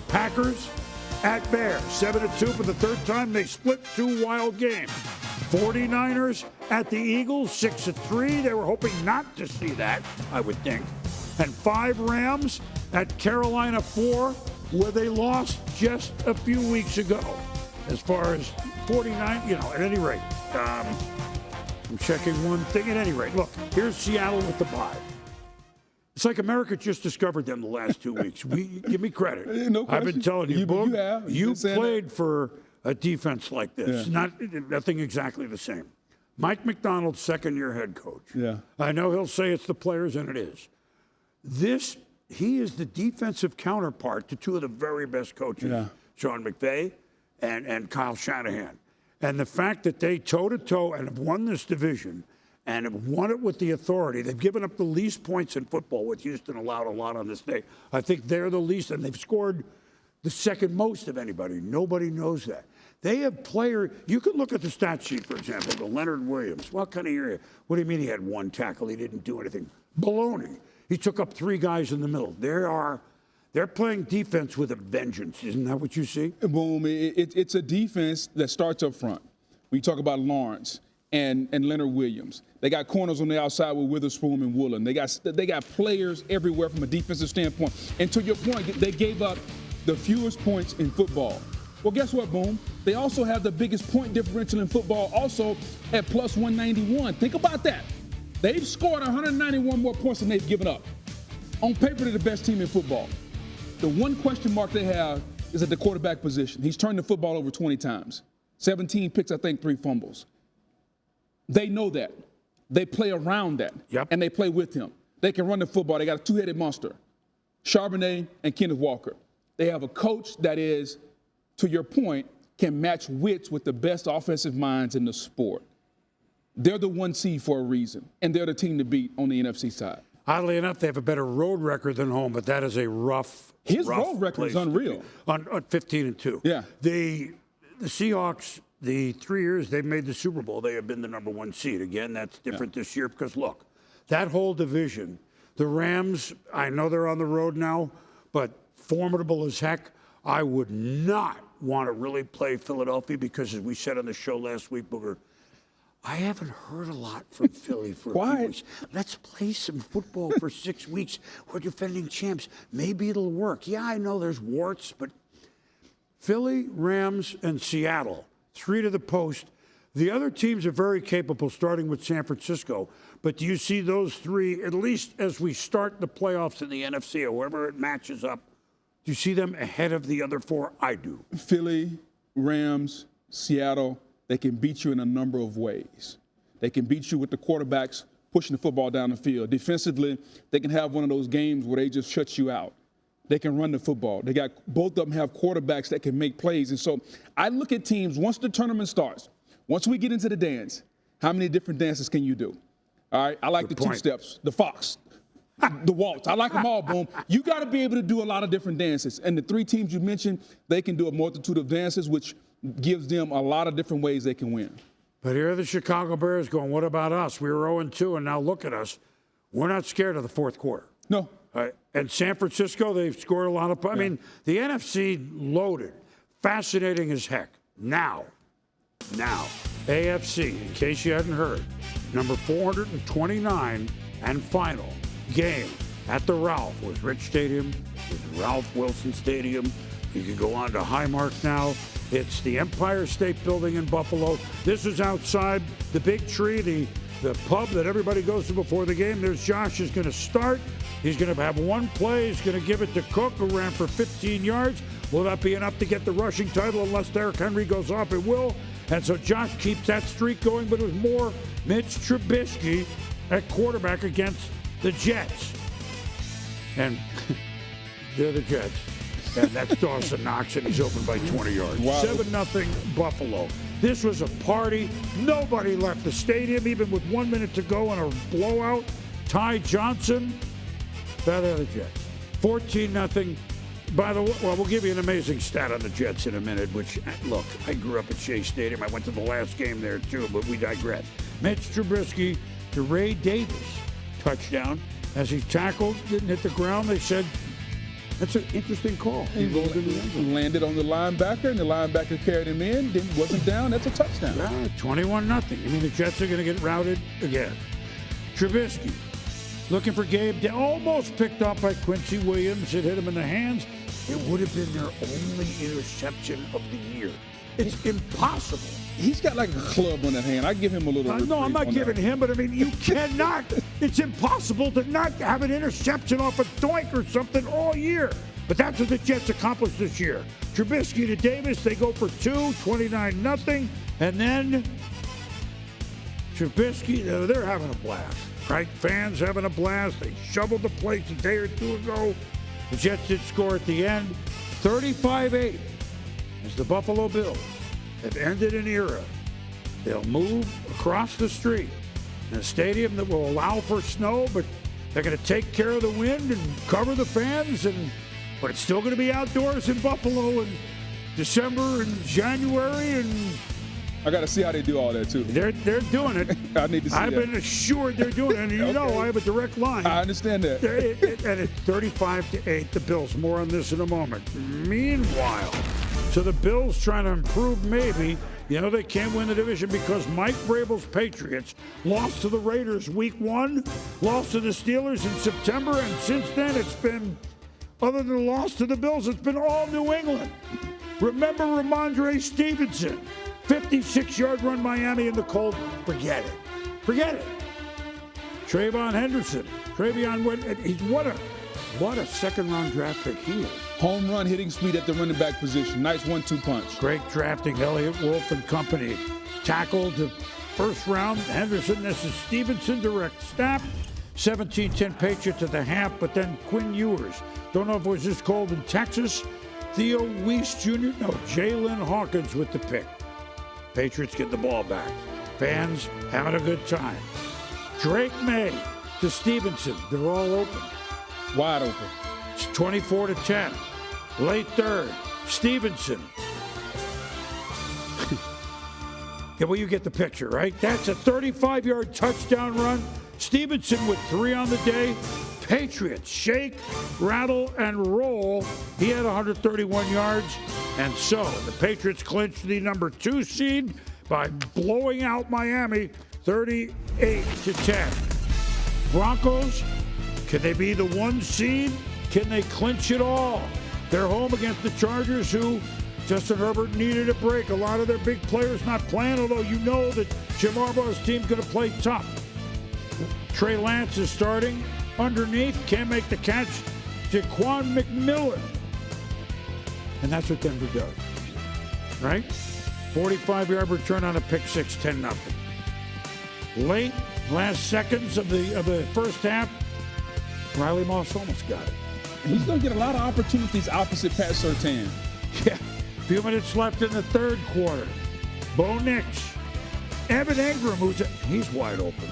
Packers at Bears, 7-2 for the third time. They split 2 wild games. 49ers at the Eagles, 6-3. They were hoping not to see that, I would think. And 5 Rams at Carolina 4, where they lost just a few weeks ago. As far as 49, at any rate, I'm checking one thing. At any rate, look, here's Seattle with the bye. It's like America just discovered them the last 2 weeks. Give me credit. No question. I've been telling you, Boog, you played that. For a defense like this. Yeah. Nothing exactly the same. Mike McDonald, second-year head coach. Yeah. I know he'll say it's the players, and it is. He is the defensive counterpart to 2 of the very best coaches, Sean McVay and Kyle Shanahan. And the fact that they toe-to-toe and have won this division and have won it with the authority. They've given up the least points in football, with Houston allowed a lot on this day. I think they're the least, and they've scored the second most of anybody. Nobody knows that. They have players. You can look at the stat sheet, for example, the Leonard Williams. What kind of year? What do you mean he had 1 tackle? He didn't do anything. Baloney. He took up 3 guys in the middle. They're playing defense with a vengeance. Isn't that what you see? Boom. It's a defense that starts up front. We talk about Lawrence and Leonard Williams. They got corners on the outside with Witherspoon and Woolen. They got players everywhere from a defensive standpoint. And to your point, they gave up the fewest points in football. Well, guess what, Boom? They also have the biggest point differential in football, also at plus 191. Think about that. They've scored 191 more points than they've given up. On paper, they're the best team in football. The one question mark they have is at the quarterback position. He's turned the football over 20 times. 17 picks, I think, 3 fumbles. They know that. They play around that. Yep. And they play with him. They can run the football. They got a 2-headed monster, Charbonnet and Kenneth Walker. They have a coach that is, to your point, can match wits with the best offensive minds in the sport. They're the 1 seed for a reason, and they're the team to beat on the NFC side. Oddly enough, they have a better road record than home, but that is a rough. His road record is unreal. On 15-2. Yeah. The Seahawks, the 3 years they've made the Super Bowl, they have been the number 1 seed. Again, that's different this year because look, that whole division, the Rams, I know they're on the road now, but formidable as heck. I would not want to really play Philadelphia because, as we said on the show last week, Booger, I haven't heard a lot from Philly for a few weeks. Let's play some football for 6 weeks. We're defending champs. Maybe it'll work. Yeah, I know there's warts, but Philly, Rams, and Seattle, 3 to the post. The other teams are very capable, starting with San Francisco. But do you see those 3, at least as we start the playoffs in the NFC, or wherever it matches up, do you see them ahead of the other 4? I do. Philly, Rams, Seattle, they can beat you in a number of ways. They can beat you with the quarterbacks pushing the football down the field. Defensively, they can have one of those games where they just shut you out. They can run the football. Both of them have quarterbacks that can make plays. And so I look at teams, once the tournament starts, once we get into the dance, how many different dances can you do? All right, I like the 2 steps, the fox, the waltz. I like them all, Boom. You got to be able to do a lot of different dances. And the 3 teams you mentioned, they can do a multitude of dances, which gives them a lot of different ways they can win. But here are the Chicago Bears going, what about us? We were 0-2, and now look at us. We're not scared of the 4th quarter. No. And San Francisco, they've scored a lot of points. I mean, the NFC loaded. Fascinating as heck. Now, AFC, in case you hadn't heard, number 429 and final game at the Ralph was Rich Stadium, with Ralph Wilson Stadium. You can go on to Highmark now. It's the Empire State Building in Buffalo. This is outside the big tree, the pub that everybody goes to before the game. There's Josh is going to start. He's going to have 1 play. He's going to give it to Cook, who ran for 15 yards. Will that be enough to get the rushing title unless Derrick Henry goes off? It will. And so Josh keeps that streak going, but it was more Mitch Trubisky at quarterback against the Jets. And they're the Jets. And that's Dawson Knox, and he's open by 20 yards. Wow. 7-0 Buffalo. This was a party. Nobody left the stadium, even with 1 minute to go in a blowout. Ty Johnson, they're the Jets. 14-0. By the way, well, we'll give you an amazing stat on the Jets in a minute, which, look, I grew up at Shea Stadium. I went to the last game there, too, but we digress. Mitch Trubisky to Ray Davis. Touchdown. As he tackled, didn't hit the ground, they said, that's an interesting call. He rolled in the end zone. Landed on the linebacker, and the linebacker carried him in. Wasn't down. That's a touchdown. 21-0. I mean, the Jets are going to get routed again. Trubisky looking for Gabe. Almost picked up by Quincy Williams. It hit him in the hands. It would have been their only interception of the year. It's impossible. He's got like a club on that hand. I give him a little. No, I'm not giving him, but I mean, you cannot. It's impossible to not have an interception off a doink or something all year. But that's what the Jets accomplished this year. Trubisky to Davis, they go for 2, 29-0. And then Trubisky, they're having a blast, right? Fans having a blast. They shoveled the place a day or two ago. The Jets did score at the end. 35-8 as the Buffalo Bills have ended an era. They'll move across the street in a stadium that will allow for snow, but they're going to take care of the wind and cover the fans. But it's still going to be outdoors in Buffalo in December and January, and I got to see how they do all that too. They're doing it. I need to see I've that. been assured they're doing it, and you know I have a direct line. I understand that. And it's 35-8, the Bills. More on this in a moment. Meanwhile, so the Bills trying to improve maybe. You know, they can't win the division because Mike Vrabel's Patriots lost to the Raiders week 1, lost to the Steelers in September, and since then it's been, other than the loss to the Bills, it's been all New England. Remember Ramondre Stevenson, 56-yard run Miami in the cold. Forget it. Forget it. Trayvon Henderson. He's what a second-round draft pick he is. Home run hitting speed at the running back position. Nice 1-2 punch. Great drafting, Elliott Wolf and company. Tackled to first round. Henderson, this is Stevenson, direct snap. 17-10 Patriot to the half, but then Quinn Ewers. Don't know if it was this cold in Texas. Theo Weiss Jr. No, Jalen Hawkins with the pick. Patriots get the ball back. Fans having a good time. Drake May to Stevenson. They're all open. Wide open. It's 24-10. Late third. Stevenson. Yeah, well, you get the picture, right? That's a 35-yard touchdown run. Stevenson with 3 on the day. Patriots shake, rattle, and roll. He had 131 yards. And so the Patriots clinched the number 2 seed by blowing out Miami 38-10. Broncos, can they be the 1 seed? Can they clinch it all? They're home against the Chargers, who Justin Herbert needed a break. A lot of their big players not playing, although you know that Jim Harbaugh's team's going to play tough. Trey Lance is starting. Underneath, can't make the catch. Jaquan McMillan. And that's what Denver does, right? 45-yard return on a pick six, 10-0. Late, last seconds of the first half, Riley Moss almost got it. He's going to get a lot of opportunities opposite Pat Surtain. Yeah, a few minutes left in the third quarter. Bo Nix, Evan Ingram, he's wide open.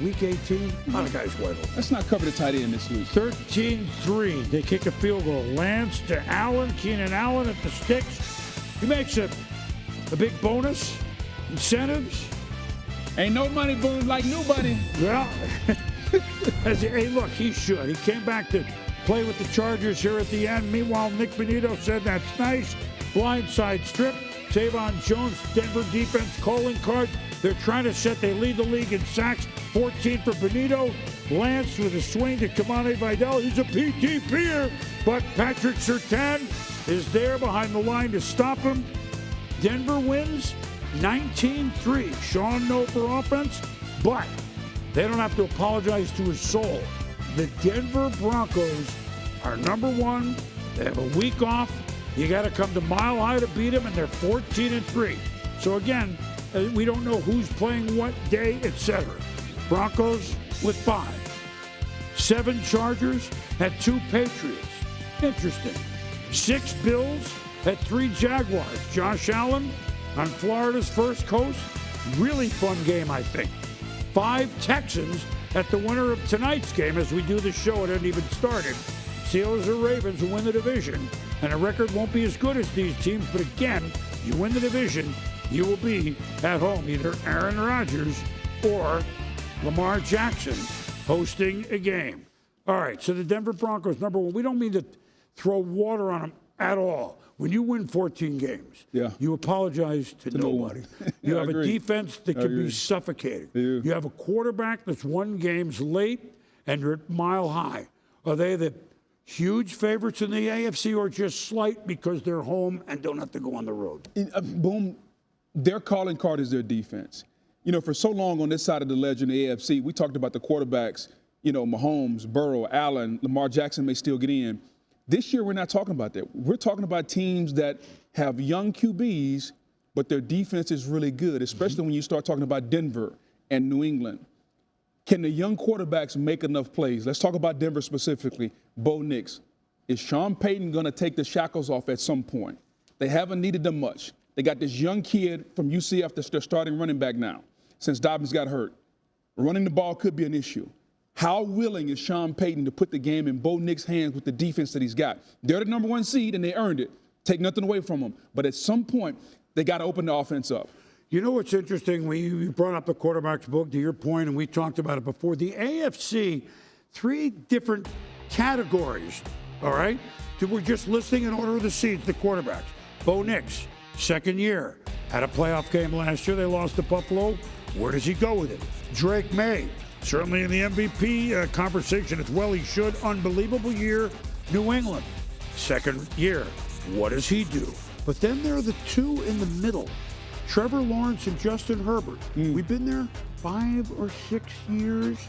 Week 18, a lot of guys wide open. Let's not cover the tight end this week. 13-3. They kick a field goal. Lance to Allen. Keenan Allen at the sticks. He makes a big bonus. Incentives. Ain't no money boom like nobody. Well, hey, look, he should. He came back to play with the Chargers here at the end. Meanwhile, Nick Benito said that's nice. Blindside strip. Tavon Jones, Denver defense calling card. They're trying to they lead the league in sacks. 14 for Benito. Lance with a swing to Kamani Vidal. He's a PTP'er, but Patrick Surtain is there behind the line to stop him. Denver wins 19-3. Sean No for offense, but they don't have to apologize to his soul. The Denver Broncos are number 1. They have a week off. You got to come to Mile High to beat them, and they're 14-3. So again, we don't know who's playing what day, etc. Broncos with 5. 7 Chargers at 2 Patriots. Interesting. 6 Bills at 3 Jaguars. Josh Allen on Florida's first coast. Really fun game, I think. 5 Texans at the winner of tonight's game as we do the show. It hadn't even started. Steelers or Ravens will win the division, and the record won't be as good as these teams, but again, you win the division, you will be at home, either Aaron Rodgers or Lamar Jackson hosting a game. All right, so the Denver Broncos, number one, we don't mean to throw water on them at all. When you win 14 games, you apologize to nobody. You have a defense that can be suffocating. You have a quarterback that's won games late and you're at mile high. Are they the huge favorites in the AFC or just slight because they're home and don't have to go on the road? Boom, their calling card is their defense. You know, for so long on this side of the ledger in the AFC, we talked about the quarterbacks, you know, Mahomes, Burrow, Allen, Lamar Jackson may still get in. This year, we're not talking about that. We're talking about teams that have young QBs, but their defense is really good, especially when you start talking about Denver and New England. Can the young quarterbacks make enough plays? Let's talk about Denver specifically. Bo Nix. Is Sean Payton going to take the shackles off at some point? They haven't needed them much. They got this young kid from UCF that's their starting running back now since Dobbins got hurt. Running the ball could be an issue. How willing is Sean Payton to put the game in Bo Nix's hands with the defense that he's got? They're the number one seed, and they earned it. Take nothing away from them. But at some point, they got to open the offense up. You know what's interesting? We brought up the quarterback's book, to your point, and we talked about it before. The AFC, 3 different categories, all right? We're just listing in order of the seeds, the quarterbacks. Bo Nix, second year. Had a playoff game last year. They lost to Buffalo. Where does he go with it? Drake May. Certainly in the MVP conversation as well, he should. Unbelievable year. New England, second year. What does he do? But then there are the 2 in the middle, Trevor Lawrence and Justin Herbert. We've been there 5 or 6 years.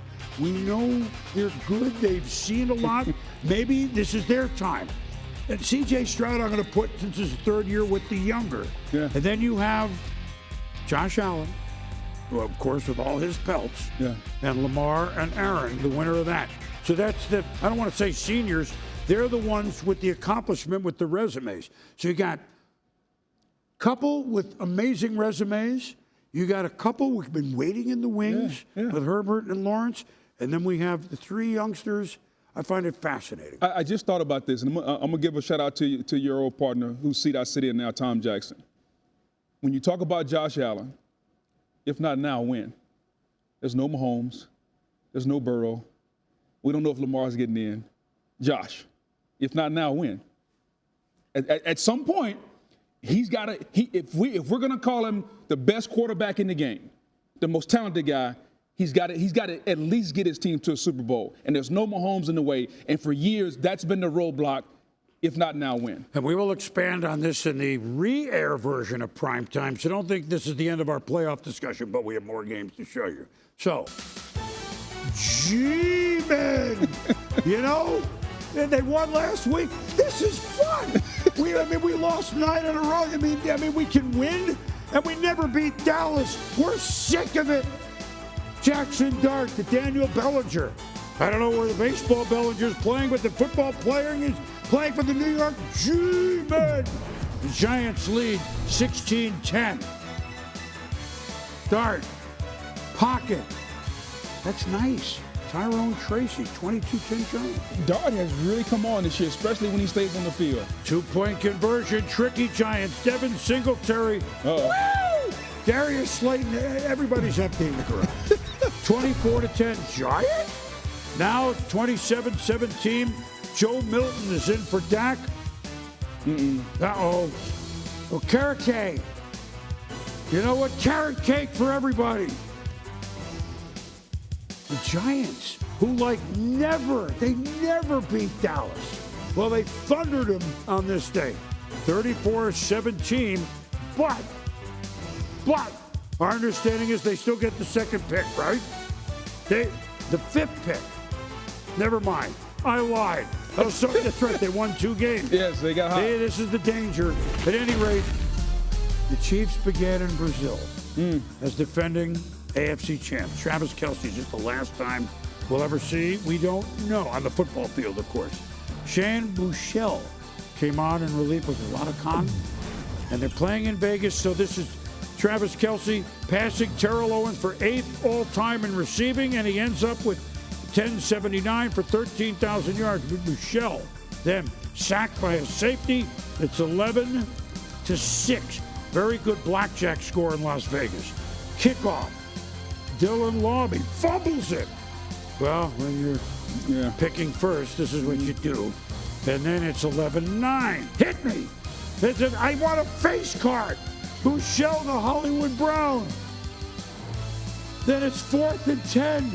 We know they're good. They've seen a lot. Maybe this is their time. And C.J. Stroud, I'm going to put since his 3rd year with the younger. And then you have Josh Allen, who, of course, with all his pelts, and Lamar and Aaron, the winner of that. So that's the, I don't want to say seniors, they're the ones with the accomplishment with the resumes. So you got a couple with amazing resumes. You got a couple who've been waiting in the wings with Herbert and Lawrence. And then we have the 3 youngsters. I find it fascinating. I just thought about this, and I'm going to give a shout out to your old partner whose seat I sit in now, Tom Jackson. When you talk about Josh Allen, if not now, when? There's no Mahomes. There's no Burrow. We don't know if Lamar's getting in. Josh, if not now, when? At some point, he's got to. If we're going to call him the best quarterback in the game, the most talented guy, he's got to at least get his team to a Super Bowl. And there's no Mahomes in the way. And for years, that's been the roadblock. If not now, when? And we will expand on this in the re-air version of Primetime. So don't think this is the end of our playoff discussion, but we have more games to show you. So, G-Men, you know, they won last week. This is fun. We lost 9 in a row. I mean, we can win, and we never beat Dallas. We're sick of it. Jackson Dart to Daniel Bellinger. I don't know where the baseball Bellinger's playing, but the football player is playing for the New York G-Men. The Giants lead 16-10. Dart, pocket. That's nice. Tyrone Tracy, 22-10 Giants. Dart has really come on this year, especially when he stays on the field. 2-point conversion, tricky Giants. Devin Singletary. Woo! Darius Slayton, everybody's emptying the garage. 24-10 Giants. Now 27-17. Joe Milton is in for Dak. Uh-oh. Well, carrot cake. You know what? Carrot cake for everybody. The Giants, who they never beat Dallas. Well, they thundered them on this day. 34-17. But our understanding is they still get the 2nd pick, right? The 5th pick. Never mind. I lied. Oh, sorry. That's right. They won 2 games. Yes, they got hot. This is the danger. At any rate, the Chiefs began in Brazil as defending AFC champs. Travis Kelce, just the last time we'll ever see. We don't know. On the football field, of course. Shane Buechele came on in relief with a lot of con. And they're playing in Vegas, so this is Travis Kelce passing Terrell Owens for 8th all-time in receiving, and he ends up with 1079 for 13,000 yards with Michelle. Then sacked by a safety. It's 11-6. Very good blackjack score in Las Vegas. Kickoff. Dylan Lawby fumbles it. Well, when you're picking first, this is what you do. And then it's 11-9. Hit me. I want a face card. Michelle the Hollywood Brown. Then it's 4th and 10.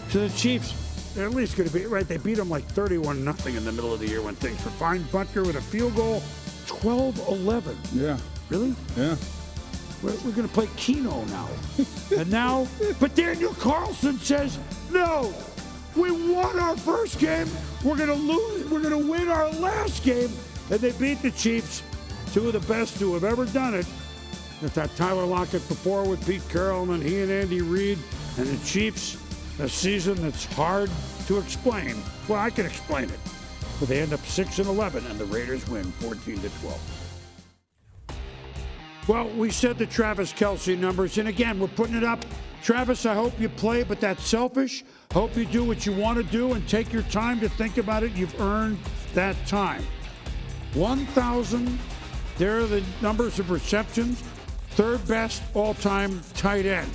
So the Chiefs, they're at least going to be, right, they beat them like 31-0 in the middle of the year when things were fine. Butker with a field goal, 12-11. Yeah. Really? Yeah. We're going to play Keno now. And now, but Daniel Carlson says, no, we won our first game. We're going to lose. We're going to win our last game. And they beat the Chiefs, two of the best who have ever done it. It's that Tyler Lockett before with Pete Carroll and he and Andy Reid and the Chiefs. A season that's hard to explain. Well, I can explain it. But they end up 6-11 and the Raiders win 14-12. Well, we said the Travis Kelce numbers, and again, we're putting it up. Travis, I hope you play, but that's selfish. Hope you do what you want to do and take your time to think about it. You've earned that time. 1,000, there are the numbers of receptions. Third best all-time tight end.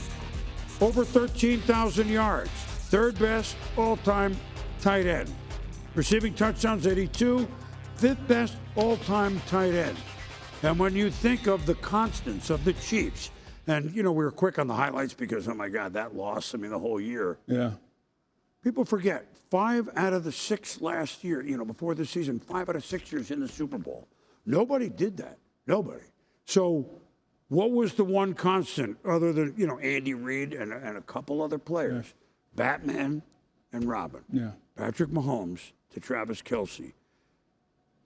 Over 13,000 yards. Third best all-time tight end. Receiving touchdowns, 82. Fifth best all-time tight end. And when you think of the constants of the Chiefs, and, you know, we were quick on the highlights because, oh, my God, that loss, I mean, the whole year. Yeah. People forget, 5 out of the 6 last year, you know, before the season, 5 out of 6 years in the Super Bowl. Nobody did that. Nobody. So what was the one constant other than, you know, Andy Reid and a couple other players? Yeah. Batman and Robin. Yeah. Patrick Mahomes to Travis Kelce.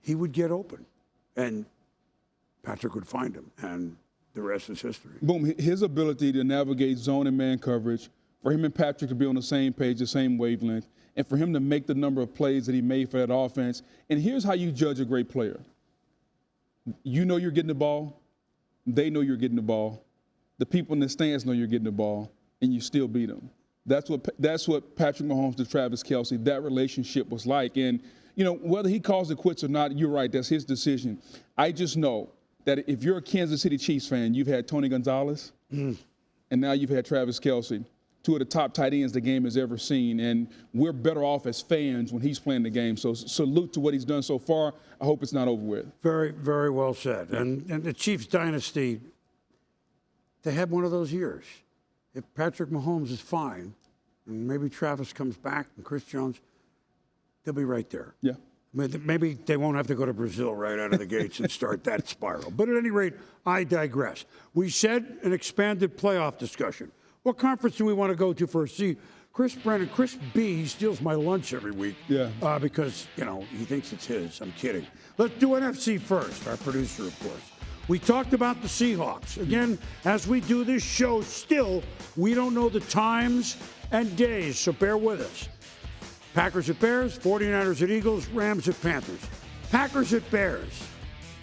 He would get open, and Patrick would find him, and the rest is history. Boom, his ability to navigate zone and man coverage, for him and Patrick to be on the same page, the same wavelength, and for him to make the number of plays that he made for that offense. And here's how you judge a great player. You know you're getting the ball. They know you're getting the ball. The people in the stands know you're getting the ball, and you still beat them. That's what Patrick Mahomes to Travis Kelce, that relationship was like. And, you know, whether he calls it quits or not, you're right, that's his decision. I just know that if you're a Kansas City Chiefs fan, you've had Tony Gonzalez, and now you've had Travis Kelce, two of the top tight ends the game has ever seen. And we're better off as fans when he's playing the game. So salute to what he's done so far. I hope it's not over with. Very, very well said. And the Chiefs dynasty, they had one of those years. If Patrick Mahomes is fine, and maybe Travis comes back and Chris Jones, they'll be right there. Yeah. Maybe they won't have to go to Brazil right out of the gates and start that spiral. But at any rate, I digress. We said an expanded playoff discussion. What conference do we want to go to first? See, Chris Brennan, Chris B, he steals my lunch every week. Yeah. Because, you know, he thinks it's his. I'm kidding. Let's do NFC first, our producer, of course. We talked about the Seahawks. Again, as we do this show, still, we don't know the times and days, so bear with us. Packers at Bears, 49ers at Eagles, Rams at Panthers. Packers at Bears.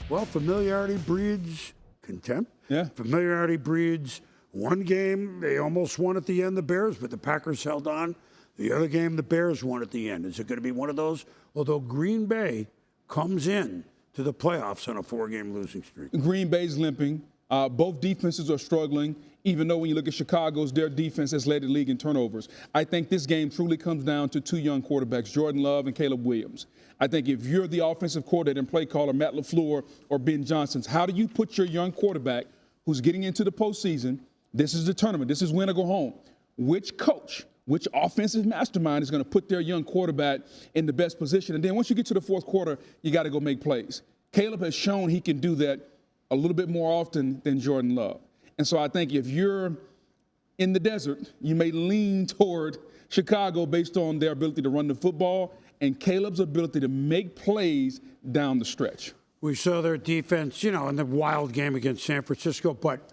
Well, familiarity breeds contempt. Yeah. Familiarity breeds one game. They almost won at the end, the Bears, but the Packers held on. The other game, the Bears won at the end. Is it going to be one of those? Although Green Bay comes in to the playoffs on a 4-game losing streak. Green Bay's limping. Both defenses are struggling, even though when you look at Chicago's, their defense has led the league in turnovers. I think this game truly comes down to 2 young quarterbacks, Jordan Love and Caleb Williams. I think if you're the offensive coordinator and play caller, Matt LaFleur or Ben Johnson, how do you put your young quarterback who's getting into the postseason? This is the tournament. This is win or go home. Which coach, which offensive mastermind is going to put their young quarterback in the best position? And then once you get to the fourth quarter, you got to go make plays. Caleb has shown he can do that a little bit more often than Jordan Love. And so I think if you're in the desert, you may lean toward Chicago based on their ability to run the football and Caleb's ability to make plays down the stretch. We saw their defense, you know, in the wild game against San Francisco, but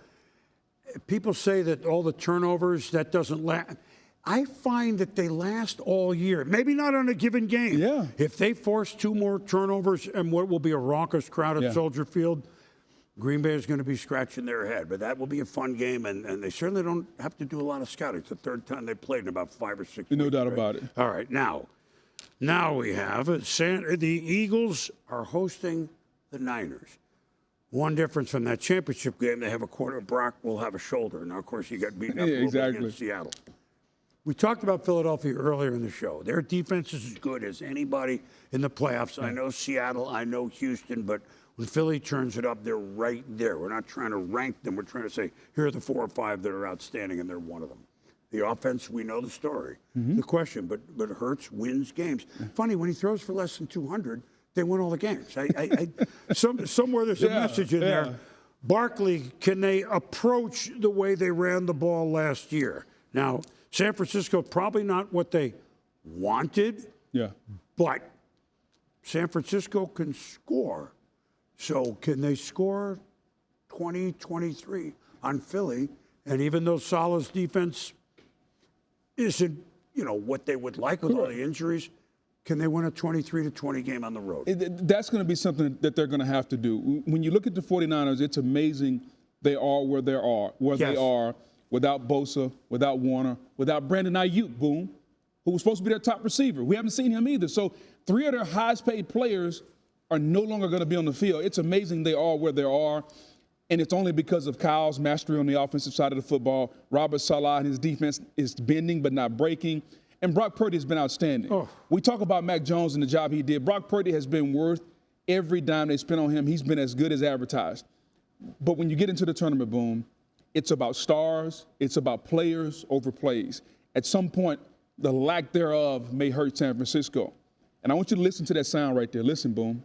people say that all the turnovers, that doesn't last. I find that they last all year. Maybe not on a given game. Yeah. If they force 2 more turnovers and what will be a raucous crowd at Soldier Field, Green Bay is going to be scratching their head, but that will be a fun game, and they certainly don't have to do a lot of scouting. It's the third time they played in about 5 or 6 weeks. No doubt right? about it. All right, now we have the Eagles are hosting the Niners. One difference from that championship game, they have a quarter. Brock will have a shoulder. Now, of course, he got beaten up a little bit against Seattle. We talked about Philadelphia earlier in the show. Their defense is as good as anybody in the playoffs. I know Seattle, I know Houston, but when Philly turns it up, they're right there. We're not trying to rank them. We're trying to say, here are the 4 or 5 that are outstanding, and they're one of them. The offense, we know the story. The question, but Hurts wins games. Funny, when he throws for less than 200, they win all the games. Somewhere there's a message in there. Barkley, can they approach the way they ran the ball last year? Now, San Francisco, probably not what they wanted, but San Francisco can score. So can they score 20, 23 on Philly? And even though Salah's defense isn't, what they would like with all the injuries, can they win a 23-20 game on the road? That's going to be something that they're going to have to do. When you look at the 49ers, it's amazing they are where they are without Bosa, without Warner, without Brandon Ayuk, boom, who was supposed to be their top receiver. We haven't seen him either. So 3 of their highest paid players are no longer going to be on the field. It's amazing they are where they are, and it's only because of Kyle's mastery on the offensive side of the football. Robert Saleh and his defense is bending but not breaking, and Brock Purdy has been outstanding. We talk about Mac Jones and the job he did. Brock Purdy has been worth every dime they spent on him. He's been as good as advertised. But when you get into the tournament, boom, it's about stars, it's about players over plays. At some point, the lack thereof may hurt San Francisco. And I want you to listen to that sound right there. Listen, boom.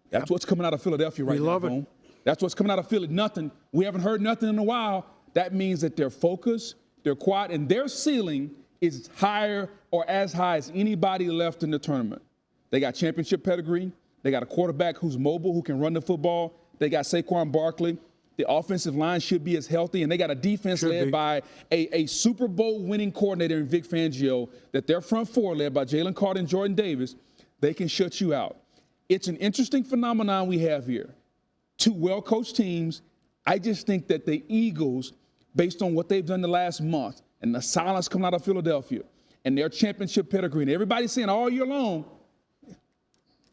That's what's coming out of Philadelphia right now. We love it. That's what's coming out of Philly. Nothing. We haven't heard nothing in a while. That means that they're focused, they're quiet, and their ceiling is higher or as high as anybody left in the tournament. They got championship pedigree. They got a quarterback who's mobile, who can run the football. They got Saquon Barkley. The offensive line should be as healthy, and they got a defense led by a Super Bowl winning coordinator in Vic Fangio, that their front 4, led by Jalen Carter and Jordan Davis, they can shut you out. It's an interesting phenomenon we have here. 2 well-coached teams. I just think that the Eagles, based on what they've done the last month and the silence coming out of Philadelphia and their championship pedigree, and everybody's saying all year long,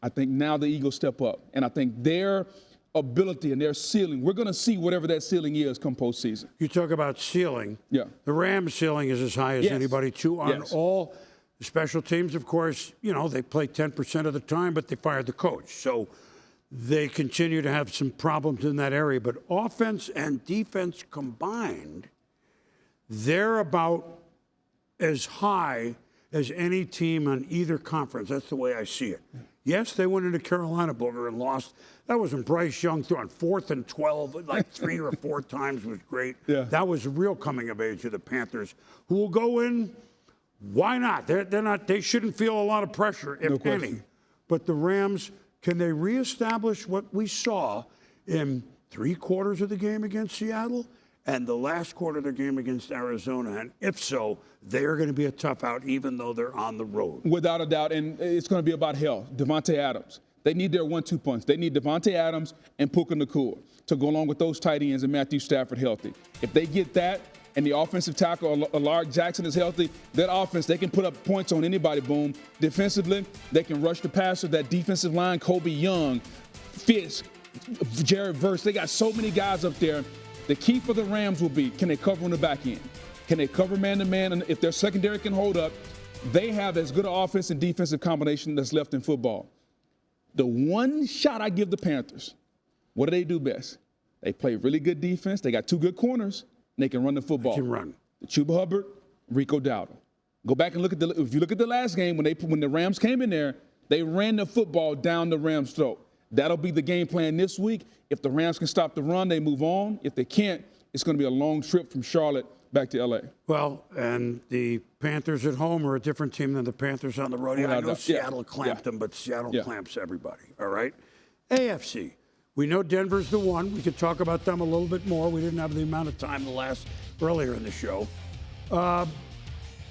I think now the Eagles step up. And I think their ability and their ceiling, we're going to see whatever that ceiling is come postseason. You talk about ceiling. Yeah. The Rams' ceiling is as high as anybody, too, on all the special teams. Of course, they play 10% of the time, but they fired the coach. So they continue to have some problems in that area. But offense and defense combined, they're about as high as any team on either conference. That's the way I see it. Yes, they went into Carolina, Booger, and lost. That was when Bryce Young threw on 4th and 12, like 3 or 4 times was great. That was a real coming of age of the Panthers, who will go in. Why not? They're not. They shouldn't feel a lot of pressure, if any. But the Rams, can they reestablish what we saw in 3 quarters of the game against Seattle and the last quarter of the game against Arizona? And if so, they are going to be a tough out, even though they're on the road. Without a doubt, and it's going to be about health. Devontae Adams. They need their 1-2 punch. They need Devontae Adams and Puka Nacua to go along with those tight ends and Matthew Stafford healthy. If they get that, and the offensive tackle, Alaric Jackson, is healthy, that offense, they can put up points on anybody, boom. Defensively, they can rush the passer. That defensive line, Kobe Young, Fisk, Jared Verse, they got so many guys up there. The key for the Rams will be, can they cover on the back end? Can they cover man-to-man? And if their secondary can hold up, they have as good an offense and defensive combination that's left in football. The one shot I give the Panthers, what do they do best? They play really good defense. They got 2 good corners. And they can run the football. They can run. Chuba Hubbard, Rico Dowdle. Go back and look at if you look at the last game when the Rams came in there, they ran the football down the Rams' throat. That'll be the game plan this week. If the Rams can stop the run, they move on. If they can't, it's going to be a long trip from Charlotte back to L.A. Well, and the Panthers at home are a different team than the Panthers on the road. I know Seattle clamped them, but Seattle clamps everybody. All right? AFC. We know Denver's the one. We could talk about them a little bit more. We didn't have the amount of time earlier in the show.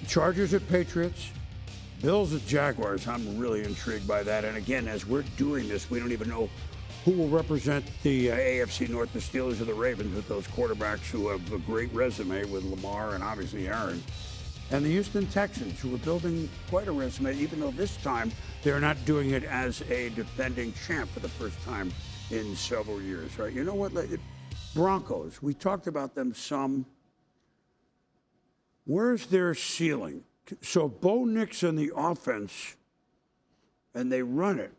Chargers at Patriots. Bills at Jaguars. I'm really intrigued by that. And again, as we're doing this, we don't even know who will represent the AFC North, the Steelers or the Ravens, with those quarterbacks who have a great resume with Lamar and obviously Aaron. And the Houston Texans, who are building quite a resume, even though this time they're not doing it as a defending champ for the first time in several years, right? You know what? Broncos, we talked about them some. Where's their ceiling? So Bo Nix and the offense, and they run it.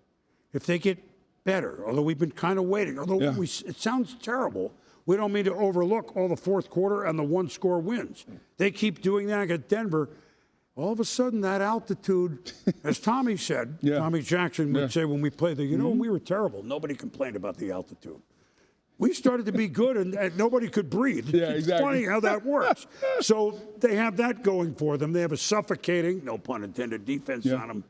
If they get better, although we've been kind of waiting, although it sounds terrible, we don't mean to overlook all the fourth quarter and the one-score wins. They keep doing that against Denver. All of a sudden, that altitude, as Tommy said, Tommy Jackson would say when we played there, we were terrible. Nobody complained about the altitude. We started to be good, and nobody could breathe. Yeah, it's exactly. funny how that works. So they have that going for them. They have a suffocating, no pun intended, defense on them.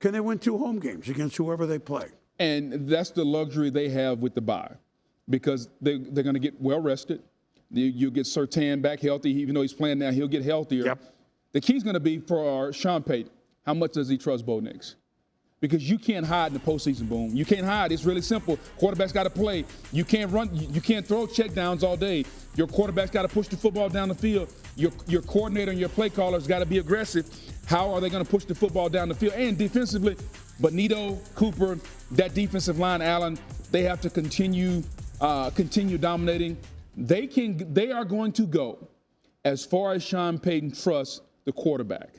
Can they win 2 home games against whoever they play? And that's the luxury they have with the bye, because they're going to get well rested. You'll get Surtain back healthy. Even though he's playing now, he'll get healthier. Yep. The key's going to be for Sean Payton. How much does he trust Bo Nix? Because you can't hide in the postseason, Boom. You can't hide. It's really simple. Quarterback's got to play. You can't run. You can't throw checkdowns all day. Your quarterback's got to push the football down the field. Your coordinator and your play caller's got to be aggressive. How are they going to push the football down the field? And defensively, Bonito, Cooper, that defensive line, Allen, they have to continue dominating. They are going to go as far as Sean Payton trusts the quarterback.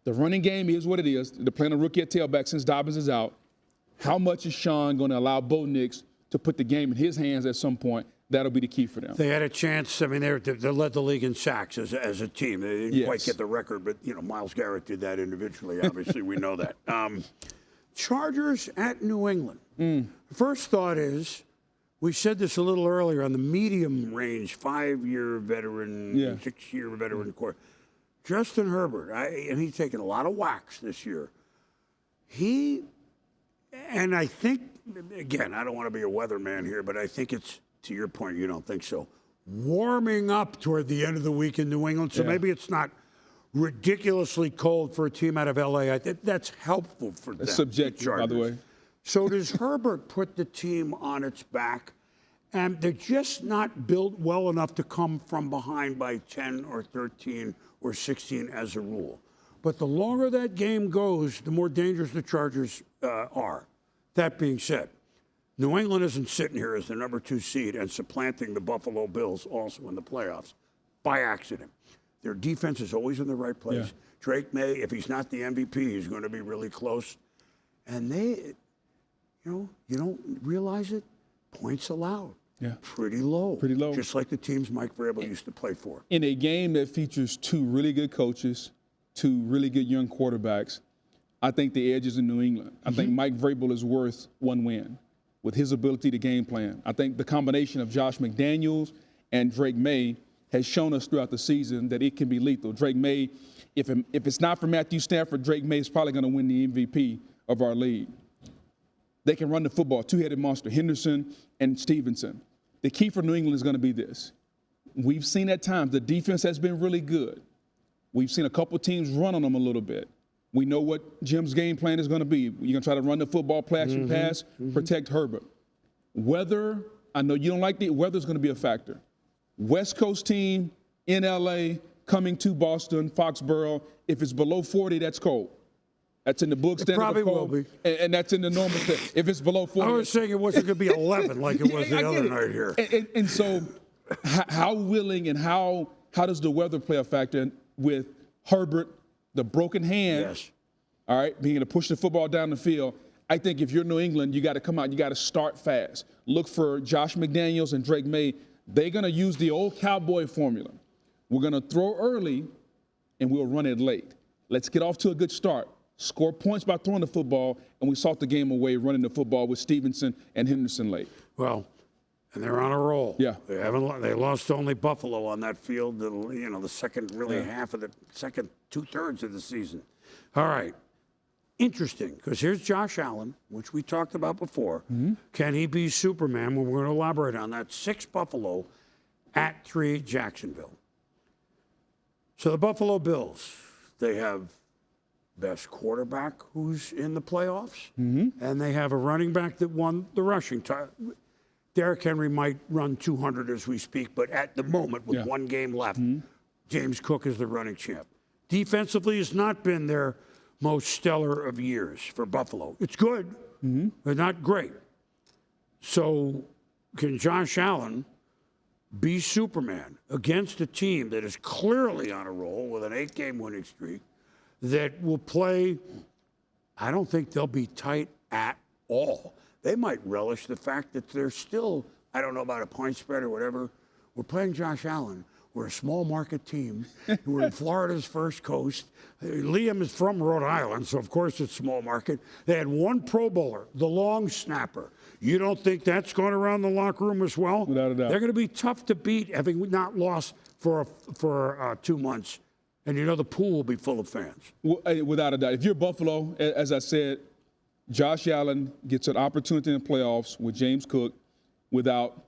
The running game is what it is. They're playing a rookie at tailback since Dobbins is out. How much is Sean going to allow Bo Nix to put the game in his hands at some point? That'll be the key for them. They had a chance. I mean, they led the league in sacks as a team. They didn't quite get the record, but, Myles Garrett did that individually. Obviously, we know that. Chargers at New England. First thought is, we said this a little earlier on the medium range, 5-year veteran, 6-year veteran core. Justin Herbert, and he's taken a lot of whacks this year. And I think, again, I don't want to be a weatherman here, but I think it's, to your point, you don't think so, warming up toward the end of the week in New England. So maybe it's not ridiculously cold for a team out of L.A. I think that's helpful for them. It's subjective, by the way. So does Herbert put the team on its back? And they're just not built well enough to come from behind by 10 or 13 or 16 as a rule. But the longer that game goes, the more dangerous the Chargers are. That being said, New England isn't sitting here as the number 2 seed and supplanting the Buffalo Bills also in the playoffs by accident. Their defense is always in the right place. Drake May, if he's not the MVP, he's going to be really close. And they, you don't realize it, points allowed. Pretty low. Pretty low. Just like the teams Mike Vrabel used to play for. In a game that features 2 really good coaches, 2 really good young quarterbacks, I think the edge is in New England. I think Mike Vrabel is worth 1 win with his ability to game plan. I think the combination of Josh McDaniels and Drake May has shown us throughout the season that it can be lethal. Drake May, if it's not for Matthew Stafford, Drake May is probably going to win the MVP of our league. They can run the football, 2-headed monster, Henderson and Stevenson. The key for New England is going to be this. We've seen at times the defense has been really good. We've seen a couple teams run on them a little bit. We know what Jim's game plan is going to be. You're going to try to run the football, play action pass, protect Herbert. Weather, I know you don't like the weather, is going to be a factor. West Coast team in LA coming to Boston, Foxborough. If it's below 40, that's cold. That's in the book standard. It probably of cold, will be. and that's in the normal thing. If it's below 40. I was saying it wasn't going to be 11 like it was the other night here. And so how willing and how does the weather play a factor with Herbert, the broken hand, all right, being able to push the football down the field? I think if you're New England, you got to come out, you got to start fast. Look for Josh McDaniels and Drake May. They're going to use the old Cowboy formula. We're going to throw early, and we'll run it late. Let's get off to a good start. Score points by throwing the football, and we salted the game away running the football with Stevenson and Henderson late. Well, and they're on a roll. Yeah. They lost only Buffalo on that field, the second half of the second 2/3 of the season. All right. Interesting, because here's Josh Allen, which we talked about before. Can he be Superman? Well, we're going to elaborate on that. 6 Buffalo at 3 Jacksonville. So the Buffalo Bills, they have best quarterback who's in the playoffs, and they have a running back that won the rushing title. Derrick Henry might run 200 as we speak, but at the moment, with one game left, James Cook is the running champ. Defensively has not been their most stellar of years for Buffalo. It's good, but not great. So can Josh Allen be Superman against a team that is clearly on a roll with an 8-game winning streak that will play? I don't think they'll be tight at all. They might relish the fact that they're still, I don't know about a point spread or whatever. We're playing Josh Allen. We're a small market team. We're in Florida's first coast. Liam is from Rhode Island, so of course it's small market. They had one Pro Bowler, the long snapper. You don't think that's going around the locker room as well? Without a doubt. They're going to be tough to beat, having not lost for 2 months. And you know the pool will be full of fans. Without a doubt. If you're Buffalo, as I said, Josh Allen gets an opportunity in the playoffs with James Cook, without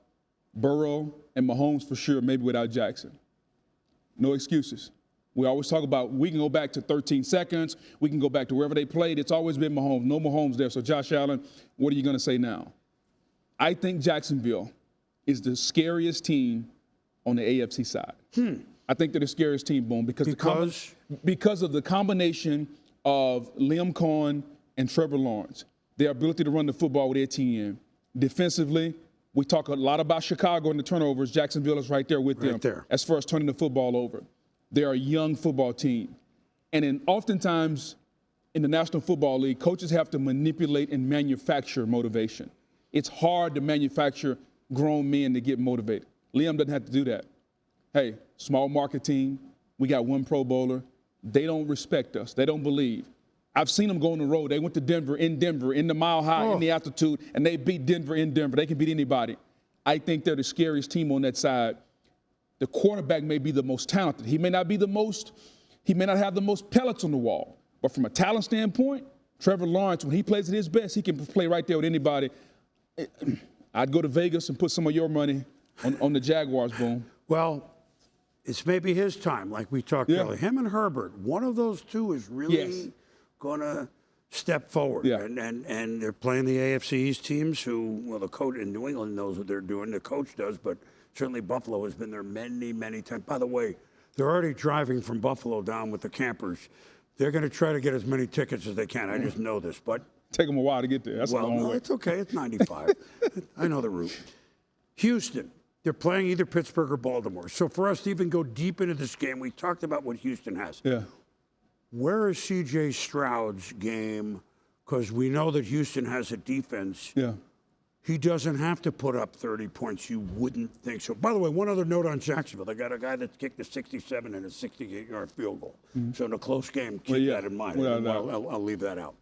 Burrow and Mahomes for sure, maybe without Jackson. No excuses. We always talk about we can go back to 13 seconds. We can go back to wherever they played. It's always been Mahomes. No Mahomes there. So Josh Allen, what are you going to say now? I think Jacksonville is the scariest team on the AFC side. I think they're the scariest team, Boom, because of the combination of Liam Cohen and Trevor Lawrence, their ability to run the football with Etienne. Defensively, we talk a lot about Chicago and the turnovers. Jacksonville is right there with them as far as turning the football over. They're a young football team. And oftentimes in the National Football League, coaches have to manipulate and manufacture motivation. It's hard to manufacture grown men to get motivated. Liam doesn't have to do that. Hey, small market team, we got one Pro Bowler. They don't respect us. They don't believe. I've seen them go on the road. They went to Denver, in the Mile High, in the altitude, and they beat Denver in Denver. They can beat anybody. I think they're the scariest team on that side. The quarterback may be the most talented. He may not have the most pellets on the wall. But from a talent standpoint, Trevor Lawrence, when he plays at his best, he can play right there with anybody. I'd go to Vegas and put some of your money on the Jaguars, Boom. Well, it's maybe his time, like we talked earlier. Him and Herbert, one of those two is really going to step forward. And they're playing the AFC East teams who, well, the coach in New England knows what they're doing. The coach does, but certainly Buffalo has been there many, many times. By the way, they're already driving from Buffalo down with the campers. They're going to try to get as many tickets as they can. I just know this, but take them a while to get there. That's a long way. It's okay. It's 95. I know the route. Houston. They're playing either Pittsburgh or Baltimore. So for us to even go deep into this game, we talked about what Houston has. Where is C.J. Stroud's game? Because we know that Houston has a defense. He doesn't have to put up 30 points. You wouldn't think so. By the way, one other note on Jacksonville. They got a guy that kicked a 67 and a 68-yard field goal. So in a close game, keep that in mind. I'll leave that out.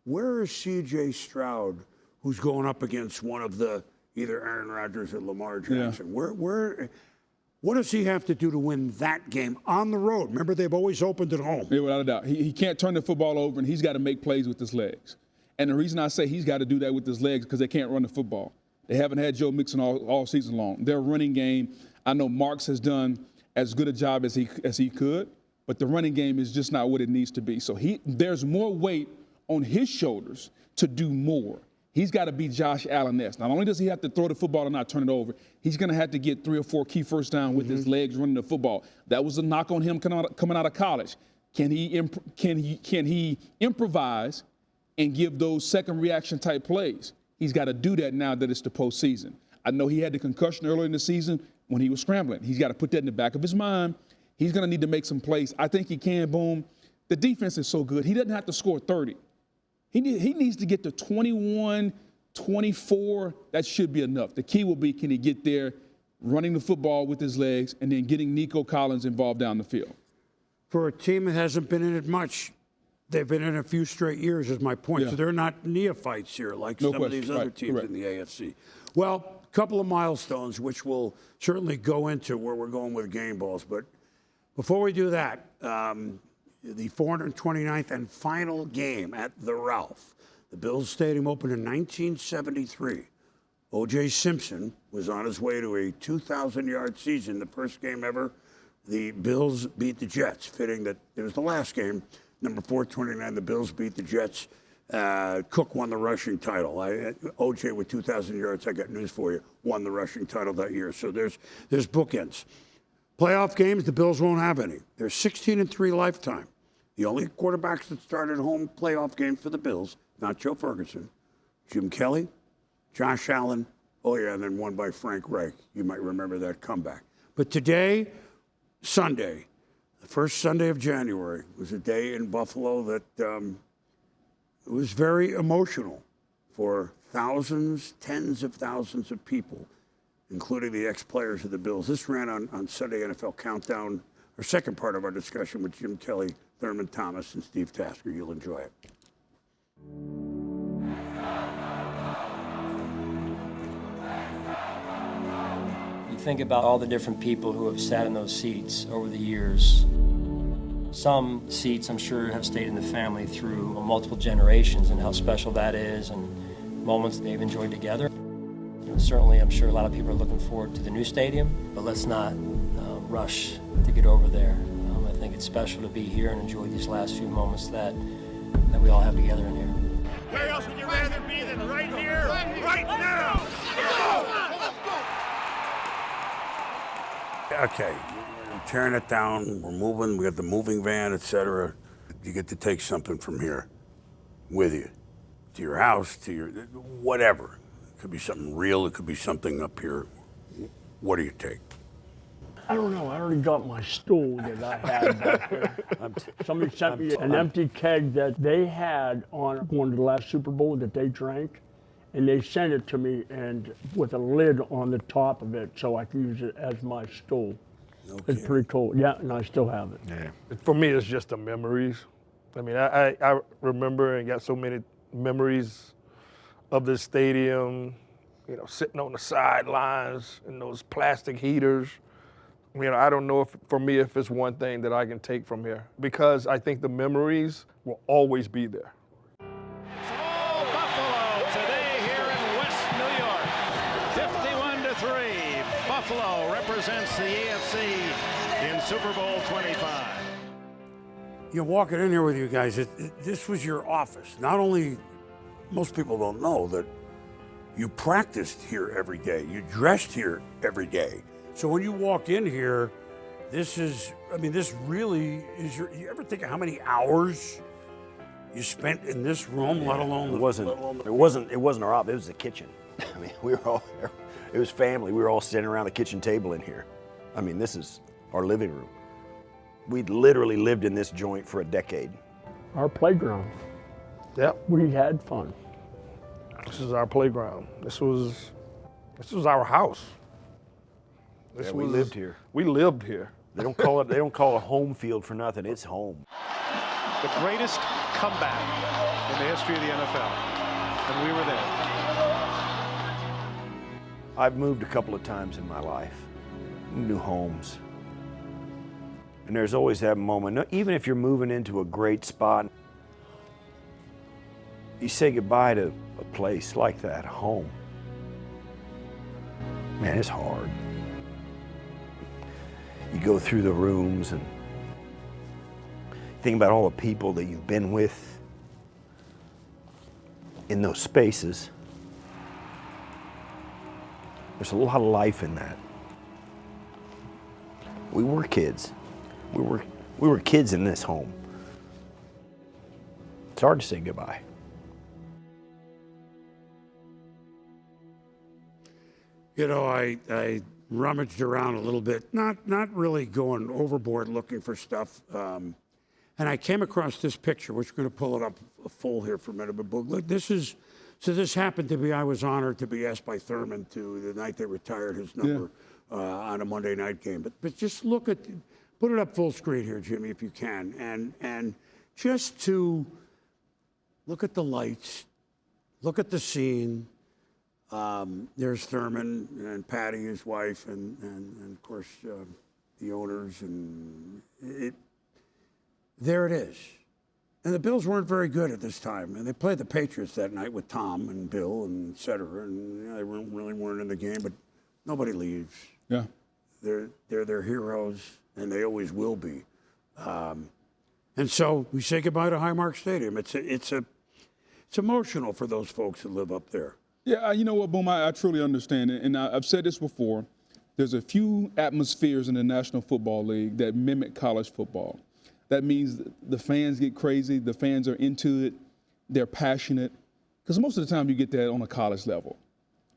Where is C.J. Stroud, who's going up against one of the either Aaron Rodgers or Lamar Jackson? What does he have to do to win that game on the road? Remember, they've always opened at home. Yeah, without a doubt. He can't turn the football over, and he's got to make plays with his legs. And the reason I say he's got to do that with his legs because they can't run the football. They haven't had Joe Mixon all season long. Their running game, I know Marks has done as good a job as he could, but the running game is just not what it needs to be. So there's more weight on his shoulders to do more. He's got to be Josh Allen-esque. Not only does he have to throw the football and not turn it over, he's going to have to get 3 or 4 key first down with his legs running the football. That was a knock on him coming out of college. Can he improvise and give those second reaction type plays? He's got to do that now that it's the postseason. I know he had the concussion earlier in the season when he was scrambling. He's got to put that in the back of his mind. He's going to need to make some plays. I think he can, Boom. The defense is so good. He doesn't have to score 30. He needs to get to 21, 24. That should be enough. The key will be, can he get there running the football with his legs and then getting Nico Collins involved down the field? For a team that hasn't been in it much, they've been in a few straight years, is my point. So they're not neophytes here like some of these other teams in the AFC. Well, a couple of milestones, which we'll certainly go into where we're going with game balls. But before we do that, the 429th and final game at the Ralph. The Bills Stadium opened in 1973. O.J. Simpson was on his way to a 2,000-yard season, the first game ever. The Bills beat the Jets, fitting that it was the last game. Number 429, the Bills beat the Jets. Cook won the rushing title. OJ with 2,000 yards, I got news for you, won the rushing title that year. So there's bookends. Playoff games, the Bills won't have any. They're 16-3 lifetime. The only quarterbacks that started home playoff games for the Bills, not Joe Ferguson, Jim Kelly, Josh Allen, and then one by Frank Reich. You might remember that comeback. But today, Sunday, the first Sunday of January, was a day in Buffalo that it was very emotional for thousands, tens of thousands of people, including the ex-players of the Bills. This ran on Sunday NFL Countdown, our second part of our discussion with Jim Kelly, Thurman Thomas, and Steve Tasker. You'll enjoy it. You think about all the different people who have sat in those seats over the years. Some seats, I'm sure, have stayed in the family through multiple generations, and how special that is, and moments they've enjoyed together. Certainly, I'm sure a lot of people are looking forward to the new stadium, but let's not rush to get over there. I think it's special to be here and enjoy these last few moments that we all have together in here. Where else would you rather be than right here, right now? Okay, we're tearing it down, we're moving, we got the moving van, etc. You get to take something from here with you to your house, to your whatever. It could be something real, it could be something up here. What do you take? I don't know. I already got my stool that I had back there. Somebody sent me an empty keg that they had on one of the last Super Bowl that they drank, and they sent it to me and with a lid on the top of it so I could use it as my stool. Okay. It's pretty cool. Yeah, and I still have it. Yeah. For me, it's just the memories. I mean, I remember and got so many memories of this stadium, you know, sitting on the sidelines in those plastic heaters. You know, I don't know if, for me, if it's one thing that I can take from here, because I think the memories will always be there. It's all Buffalo today here in West New York. 51-3. Buffalo represents the AFC in Super Bowl 25. You're walking in here with you guys. This was your office. Not only, most people don't know that you practiced here every day. You dressed here every day. So when you walk in here, this really is you ever think of how many hours you spent in this room, let alone it wasn't our office, it was the kitchen. I mean, we were all there. It was family. We were all sitting around the kitchen table in here. I mean, this is our living room. We'd literally lived in this joint for a decade. Our playground. Yep. We had fun. This is our playground. This was our house. We lived here. We lived here. They don't call it home field for nothing. It's home. The greatest comeback in the history of the NFL, and we were there. I've moved a couple of times in my life, new homes. And there's always that moment, even if you're moving into a great spot, you say goodbye to a place like that, home. Man, it's hard. You go through the rooms and think about all the people that you've been with in those spaces. There's a lot of life in that. We were kids. We were kids in this home. It's hard to say goodbye. You know, I rummaged around a little bit, not really going overboard looking for stuff. And I came across this picture, which we're going to pull it up full here for a minute. But look, this happened to be, I was honored to be asked by Thurman to, the night they retired his number on a Monday night game. But just look at, put it up full screen here, Jimmy, if you can. And just to look at the lights, look at the scene. There's Thurman and Patty, his wife, and of course the owners, and there it is. And the Bills weren't very good at this time, and they played the Patriots that night with Tom and Bill and et cetera, and they really weren't in the game, but nobody leaves. Yeah. They're their heroes, and they always will be. And so we say goodbye to Highmark Stadium. It's emotional for those folks that live up there. Yeah, you know what, Boom, I truly understand it. And I've said this before. There's a few atmospheres in the National Football League that mimic college football. That means the fans get crazy. The fans are into it. They're passionate. Because most of the time you get that on a college level.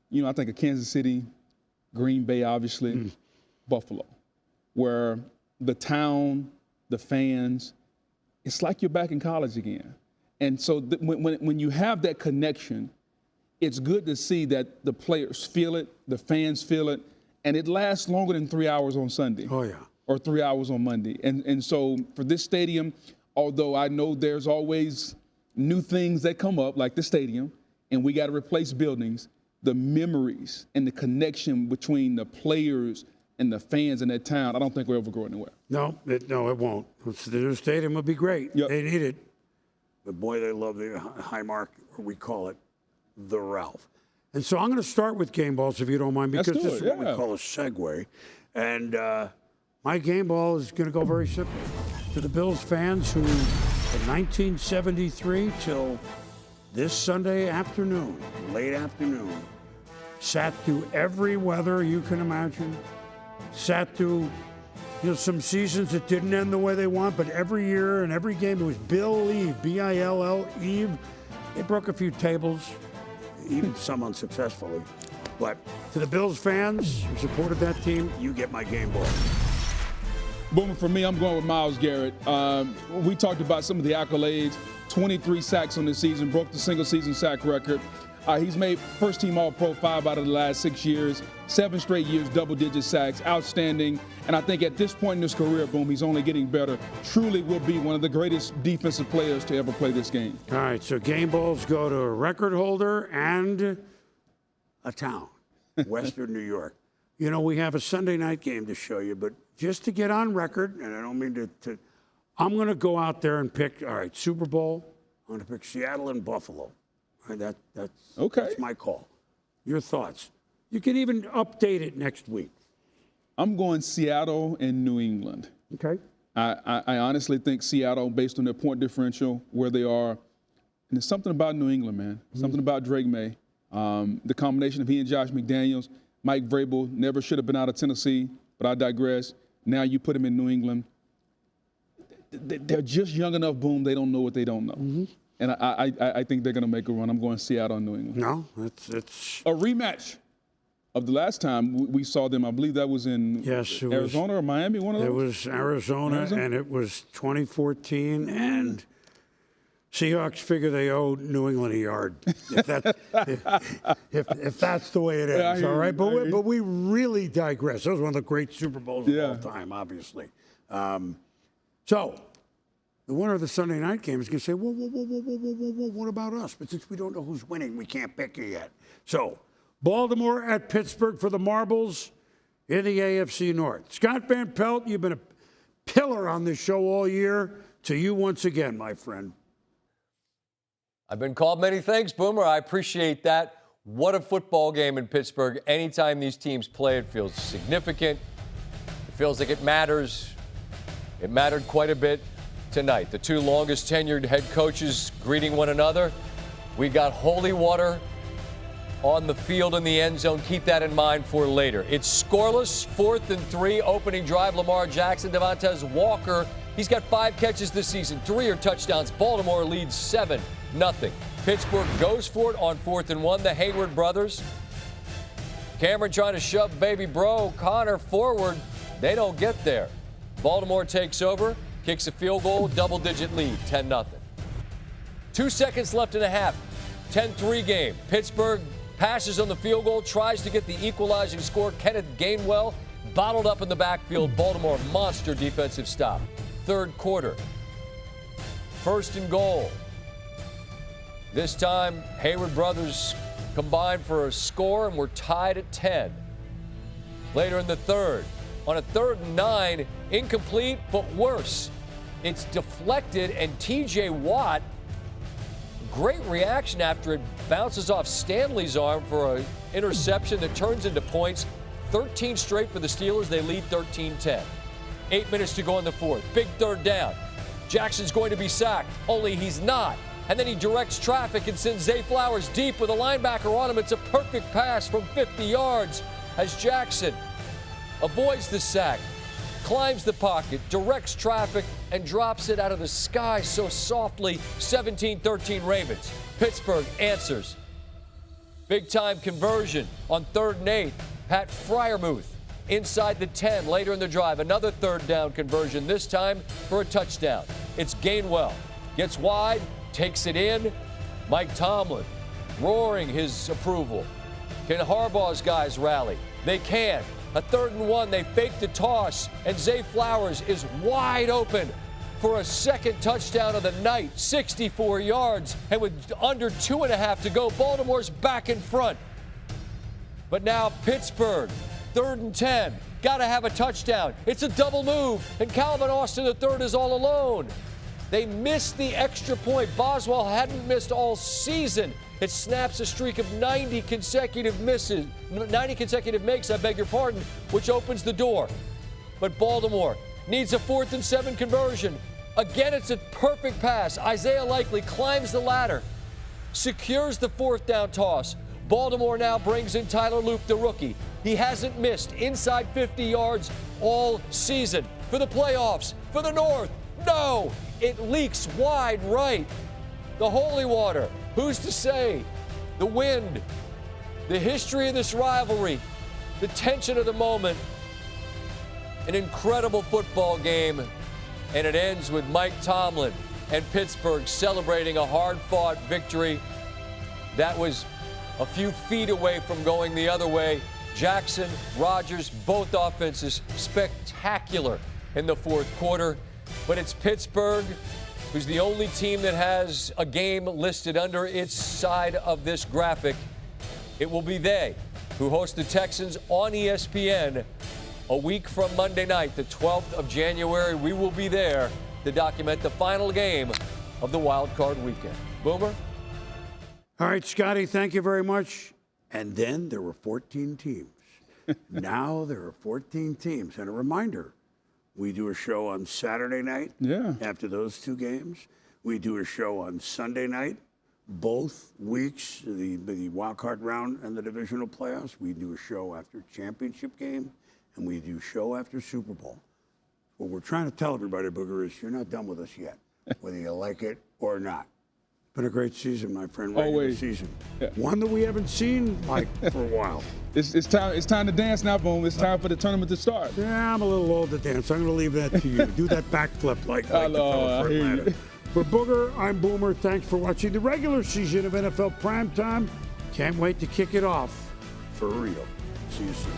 You know, I think of Kansas City, Green Bay, obviously, Buffalo, where the town, the fans, it's like you're back in college again. And so when you have that connection, it's good to see that the players feel it, the fans feel it, and it lasts longer than 3 hours on Sunday. Oh, yeah. Or 3 hours on Monday. And so for this stadium, although I know there's always new things that come up, like the stadium, and we got to replace buildings, the memories and the connection between the players and the fans in that town, I don't think we'll ever go anywhere. No, it won't. The new stadium would be great. Yep. They need it. But boy, they love the Highmark, or we call it the Ralph. And so I'm going to start with game balls, if you don't mind, because this is what we call a segue. And my game ball is going to go very simple. To the Bills fans who, from 1973 till this Sunday afternoon, late afternoon, sat through every weather you can imagine, sat through some seasons that didn't end the way they want, but every year and every game it was Bill Eve, B-I-L-L, Eve. They broke a few tables, even some unsuccessfully. But to the Bills fans who supported that team, you get my game ball. Boomer, for me, I'm going with Myles Garrett. We talked about some of the accolades. 23 sacks on the season, broke the single-season sack record. He's made first-team All-Pro 5 out of the last 6 years, 7 straight years, double-digit sacks, outstanding. And I think at this point in his career, Boom, he's only getting better. Truly will be one of the greatest defensive players to ever play this game. All right, so game balls go to a record holder and a town, Western New York. You know, we have a Sunday night game to show you, but just to get on record, and I don't mean to I'm going to go out there and pick, all right, Super Bowl. I'm going to pick Seattle and Buffalo. All right, that's my call. Your thoughts? You can even update it next week. I'm going Seattle and New England. Okay. I honestly think Seattle, based on their point differential, where they are, and there's something about New England, man. Something about Drake May. The combination of he and Josh McDaniels, Mike Vrabel never should have been out of Tennessee, but I digress. Now you put him in New England. They're just young enough, Boom, they don't know what they don't know. And I think they're going to make a run. I'm going Seattle and New England. No, it's a rematch of the last time we saw them. I believe that was in Arizona or Miami, one of those? It was Arizona, and it was 2014, and Seahawks figure they owe New England a yard. If that's the way it is, all right? But we really digress. That was one of the great Super Bowls of all time, obviously. So the winner of the Sunday night game is going to say, whoa, what about us? But since we don't know who's winning, we can't pick it yet. So Baltimore at Pittsburgh for the marbles in the AFC North. Scott Van Pelt, you've been a pillar on this show all year. To you once again, my friend. I've been called many things, Boomer. I appreciate that. What a football game in Pittsburgh. Anytime these teams play, it feels significant. It feels like it matters. It mattered quite a bit tonight. The two longest tenured head coaches greeting one another. We got holy water on the field in the end zone. Keep that in mind for later. It's scoreless, 4th and 3, opening drive. Lamar Jackson, Devontae Walker. He's got 5 catches this season. 3 are touchdowns. Baltimore leads 7-0. Pittsburgh goes for it on 4th and 1. The Hayward brothers. Cameron trying to shove baby bro Connor forward. They don't get there. Baltimore takes over, kicks a field goal, double-digit lead, 10-0. 2 seconds left in a half, 10-3 game. Pittsburgh passes on the field goal, tries to get the equalizing score. Kenneth Gainwell bottled up in the backfield. Baltimore monster defensive stop. 3rd quarter, 1st and goal. This time, Hayward brothers combined for a score, and we're tied at 10. Later in the 3rd, on a 3rd and 9, incomplete, but worse. It's deflected, and T.J. Watt, great reaction after it bounces off Stanley's arm for an interception that turns into points. 13 straight for the Steelers. They lead 13-10. 8 minutes to go in the 4th. Big 3rd down. Jackson's going to be sacked, only he's not. And then he directs traffic and sends Zay Flowers deep with a linebacker on him. It's a perfect pass from 50 yards as Jackson avoids the sack, climbs the pocket, directs traffic, and drops it out of the sky so softly. 17-13 Ravens. Pittsburgh answers. Big-time conversion on 3rd and 8. Pat Freiermuth inside the 10 later in the drive. Another 3rd down conversion, this time for a touchdown. It's Gainwell. Gets wide, takes it in. Mike Tomlin roaring his approval. Can Harbaugh's guys rally? They can. A 3rd and 1, they fake the toss, and Zay Flowers is wide open for a second touchdown of the night, 64 yards, and with under 2.5 to go, Baltimore's back in front. But now Pittsburgh, 3rd and 10, got to have a touchdown. It's a double move, and Calvin Austin III is all alone. They missed the extra point. Boswell hadn't missed all season. It snaps a streak of 90 consecutive makes, I beg your pardon, which opens the door. But Baltimore needs a 4th and 7 conversion. Again, it's a perfect pass. Isaiah Likely climbs the ladder, secures the 4th down toss. Baltimore now brings in Tyler Loop, the rookie. He hasn't missed inside 50 yards all season. For the playoffs, for the North, no! It leaks wide right. The holy water, who's to say? The wind, the history of this rivalry, the tension of the moment. An incredible football game, and it ends with Mike Tomlin and Pittsburgh celebrating a hard-fought victory that was a few feet away from going the other way. Jackson, Rodgers, both offenses spectacular in the 4th quarter. But it's Pittsburgh who's the only team that has a game listed under its side of this graphic. It will be they who host the Texans on ESPN a week from Monday night, the 12th of January. We will be there to document the final game of the wild card weekend. Boomer? All right, Scotty, thank you very much. And then there were 14 teams. Now there are 14 teams. And a reminder, we do a show on Saturday night after those 2 games. We do a show on Sunday night, both weeks, the wild card round and the divisional playoffs. We do a show after championship game, and we do show after Super Bowl. What we're trying to tell everybody, Booger, is you're not done with us yet, whether you like it or not. Been a great season, my friend. Always. Season. Yeah. One that we haven't seen like for a while. It's time to dance now, Boom. It's time for the tournament to start. Yeah, I'm a little old to dance. I'm going to leave that to you. Do that backflip like the fellow for Atlanta. For Booger, I'm Boomer. Thanks for watching the regular season of NFL Primetime. Can't wait to kick it off for real. See you soon.